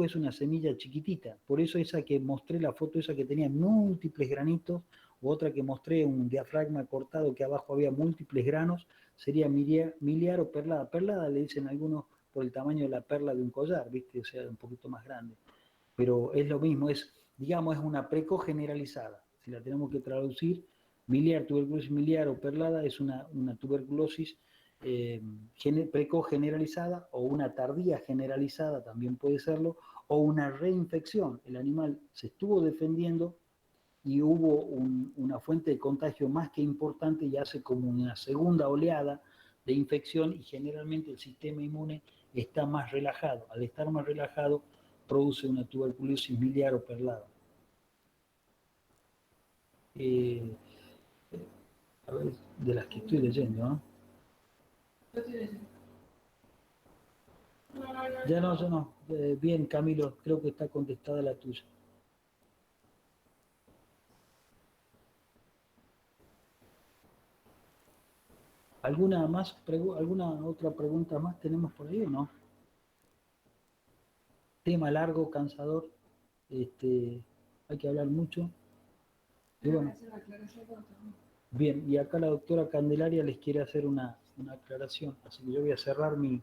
es una semilla chiquitita, por eso esa que mostré, la foto esa que tenía múltiples granitos, u otra que mostré, un diafragma cortado que abajo había múltiples granos, sería miliar o perlada. Perlada le dicen algunos por el tamaño de la perla de un collar, ¿viste? O sea, un poquito más grande, pero es lo mismo, digamos, es una precoz generalizada. Si la tenemos que traducir, miliar, tuberculosis miliar o perlada es una tuberculosis precoz generalizada o una tardía generalizada, también puede serlo, o una reinfección. El animal se estuvo defendiendo y hubo una fuente de contagio más que importante y hace como una segunda oleada de infección y generalmente el sistema inmune está más relajado. Al estar más relajado, produce una tuberculosis miliar o perlada. Eh, a ver, de las que estoy leyendo, ¿no? Yo estoy leyendo. Ya no, ya no. Bien, Camilo, creo que está contestada la tuya. ¿Alguna otra pregunta más tenemos por ahí o no? Tema largo, cansador, hay que hablar mucho. Y bueno, bien, y acá la doctora Candelaria les quiere hacer una aclaración, así que yo voy a cerrar mi...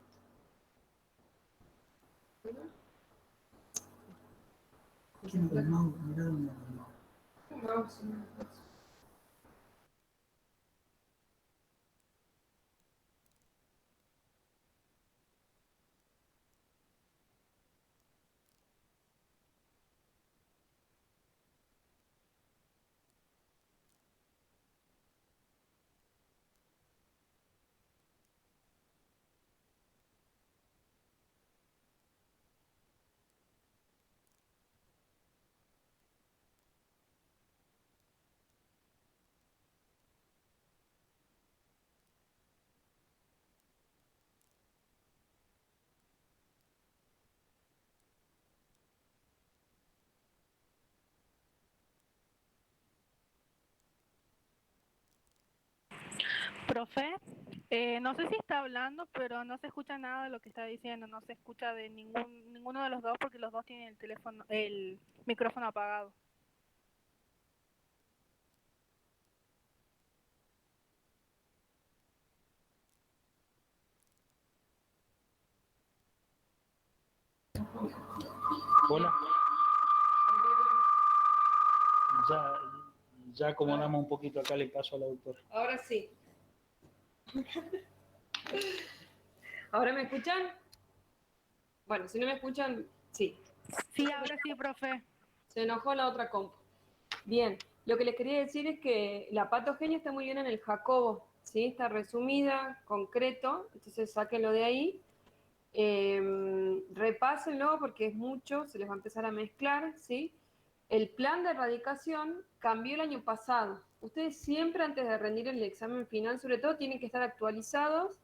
Profe, no sé si está hablando, pero no se escucha nada de lo que está diciendo, no se escucha de ninguno de los dos porque los dos tienen el teléfono, el micrófono apagado. Hola. Ya acomodamos un poquito acá, le paso a la doctora. Ahora sí. ¿Ahora me escuchan? Bueno, si no me escuchan, sí. Sí, ahora sí, profe. Se enojó la otra compu. Bien, lo que les quería decir es que la patogenia está muy bien en el Jacobo, ¿sí? Está resumida, concreto, entonces sáquenlo de ahí. Repásenlo porque es mucho, se les va a empezar a mezclar, ¿sí? El plan de erradicación cambió el año pasado. Ustedes siempre antes de rendir el examen final, sobre todo, tienen que estar actualizados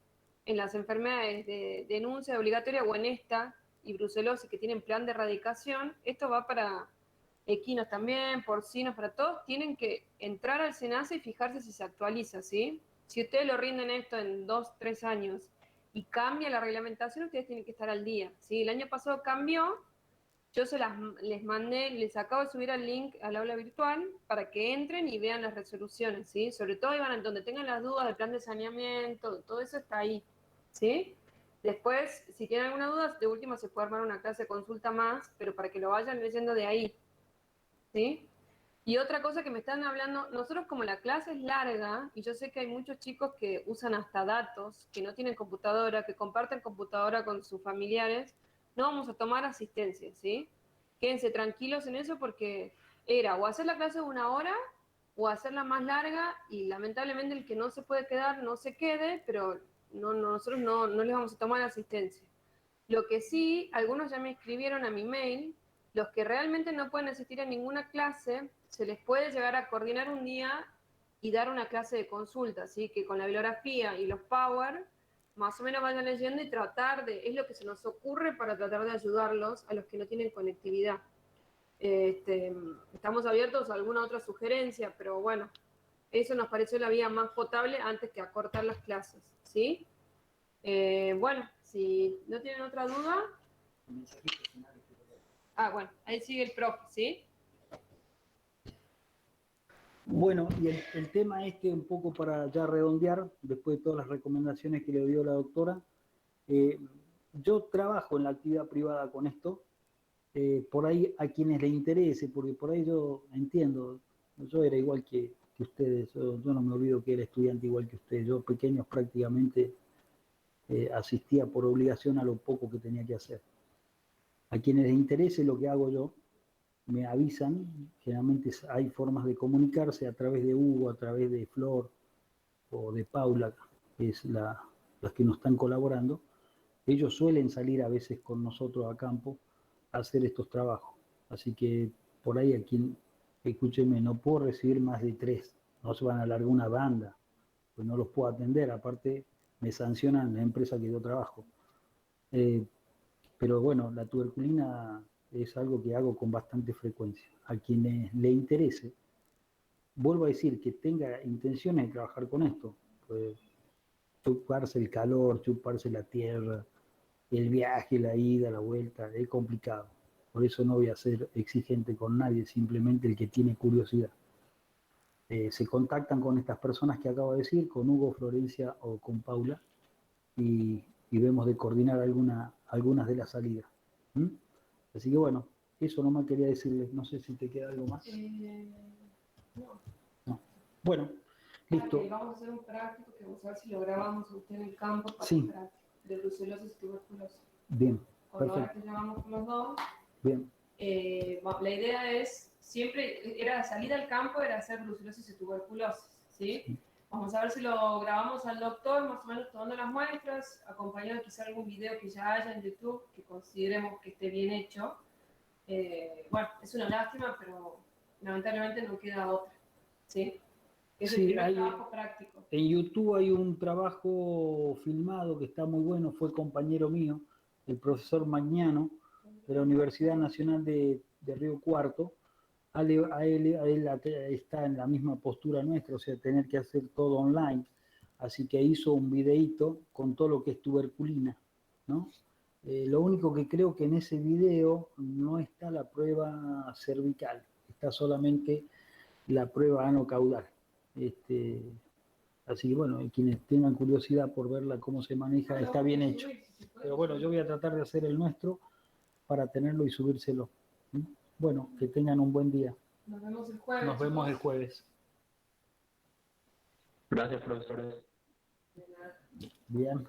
en las enfermedades de denuncia obligatoria o en esta y brucelosis que tienen plan de erradicación. Esto va para equinos también, porcinos, para todos. Tienen que entrar al SENASA y fijarse si se actualiza, ¿sí? Si ustedes lo rinden esto en 2, 3 años y cambia la reglamentación, ustedes tienen que estar al día, ¿sí? El año pasado cambió, yo les mandé, les acabo de subir el link al aula virtual para que entren y vean las resoluciones, ¿sí? Sobre todo iban donde tengan las dudas del plan de saneamiento, todo eso está ahí, ¿sí? Después, si tienen alguna duda, de última se puede armar una clase de consulta más, pero para que lo vayan leyendo de ahí, ¿sí? Y otra cosa que me están hablando, nosotros como la clase es larga, y yo sé que hay muchos chicos que usan hasta datos, que no tienen computadora, que comparten computadora con sus familiares, no vamos a tomar asistencia, ¿sí? Quédense tranquilos en eso porque era o hacer la clase de 1 hora o hacerla más larga, y lamentablemente el que no se puede quedar, no se quede, pero nosotros no les vamos a tomar asistencia. Lo que sí, algunos ya me escribieron a mi mail, los que realmente no pueden asistir a ninguna clase, se les puede llegar a coordinar un día y dar una clase de consulta, así que con la bibliografía y los power, más o menos vayan leyendo y tratar de, es lo que se nos ocurre para tratar de ayudarlos a los que no tienen conectividad. Estamos abiertos a alguna otra sugerencia, pero bueno, eso nos pareció la vía más potable antes que acortar las clases, ¿sí? Bueno, si no tienen otra duda. Bueno, ahí sigue el profe, ¿sí? Bueno, y el tema un poco para ya redondear, después de todas las recomendaciones que le dio la doctora, yo trabajo en la actividad privada con esto, por ahí a quienes les interese, porque por ahí yo entiendo, yo era igual que ustedes, yo no me olvido que era estudiante igual que ustedes, yo pequeños prácticamente asistía por obligación a lo poco que tenía que hacer. A quienes les interese lo que hago yo, me avisan, generalmente hay formas de comunicarse a través de Hugo, a través de Flor o de Paula, que es las que nos están colaborando. Ellos suelen salir a veces con nosotros a campo a hacer estos trabajos. Así que por ahí escúcheme, no puedo recibir más de 3, no se van a largar una banda, pues no los puedo atender, aparte me sancionan la empresa que yo trabajo. Pero bueno, la tuberculina es algo que hago con bastante frecuencia. A quienes le interese, vuelvo a decir que tenga intenciones de trabajar con esto, pues chuparse el calor, chuparse la tierra, el viaje, la ida, la vuelta, es complicado. Por eso no voy a ser exigente con nadie, simplemente el que tiene curiosidad. Se contactan con estas personas que acabo de decir, con Hugo, Florencia o con Paula, y vemos de coordinar algunas de las salidas. ¿Mm? Así que bueno, eso nomás quería decirles, no sé si te queda algo más. No. Bueno, listo. Vamos a hacer un práctico que vamos a ver si lo grabamos a usted en el campo para sí. de brucelosis y tuberculosis. Bien, con ahora que llevamos con los dos. Bien. La idea es, siempre era salida al campo, era hacer brucelosis y tuberculosis, ¿sí? Sí. Vamos a ver si lo grabamos al doctor, más o menos tomando las muestras, acompañado quizá algún video que ya haya en YouTube, que consideremos que esté bien hecho. Bueno, es una lástima, pero lamentablemente no queda otra, ¿sí? Es el primer trabajo práctico. En YouTube hay un trabajo filmado que está muy bueno, fue compañero mío, el profesor Magnano, de la Universidad Nacional de Río Cuarto. A él está en la misma postura nuestra, o sea, tener que hacer todo online. Así que hizo un videíto con todo lo que es tuberculina, ¿no? Lo único que creo que en ese video no está la prueba cervical, está solamente la prueba anocaudal. Así que bueno, quienes tengan curiosidad por verla cómo se maneja, está bien hecho. Pero bueno, yo voy a tratar de hacer el nuestro para tenerlo y subírselo. Bueno, que tengan un buen día. Nos vemos el jueves. Nos vemos el jueves. Gracias, profesores. Bien.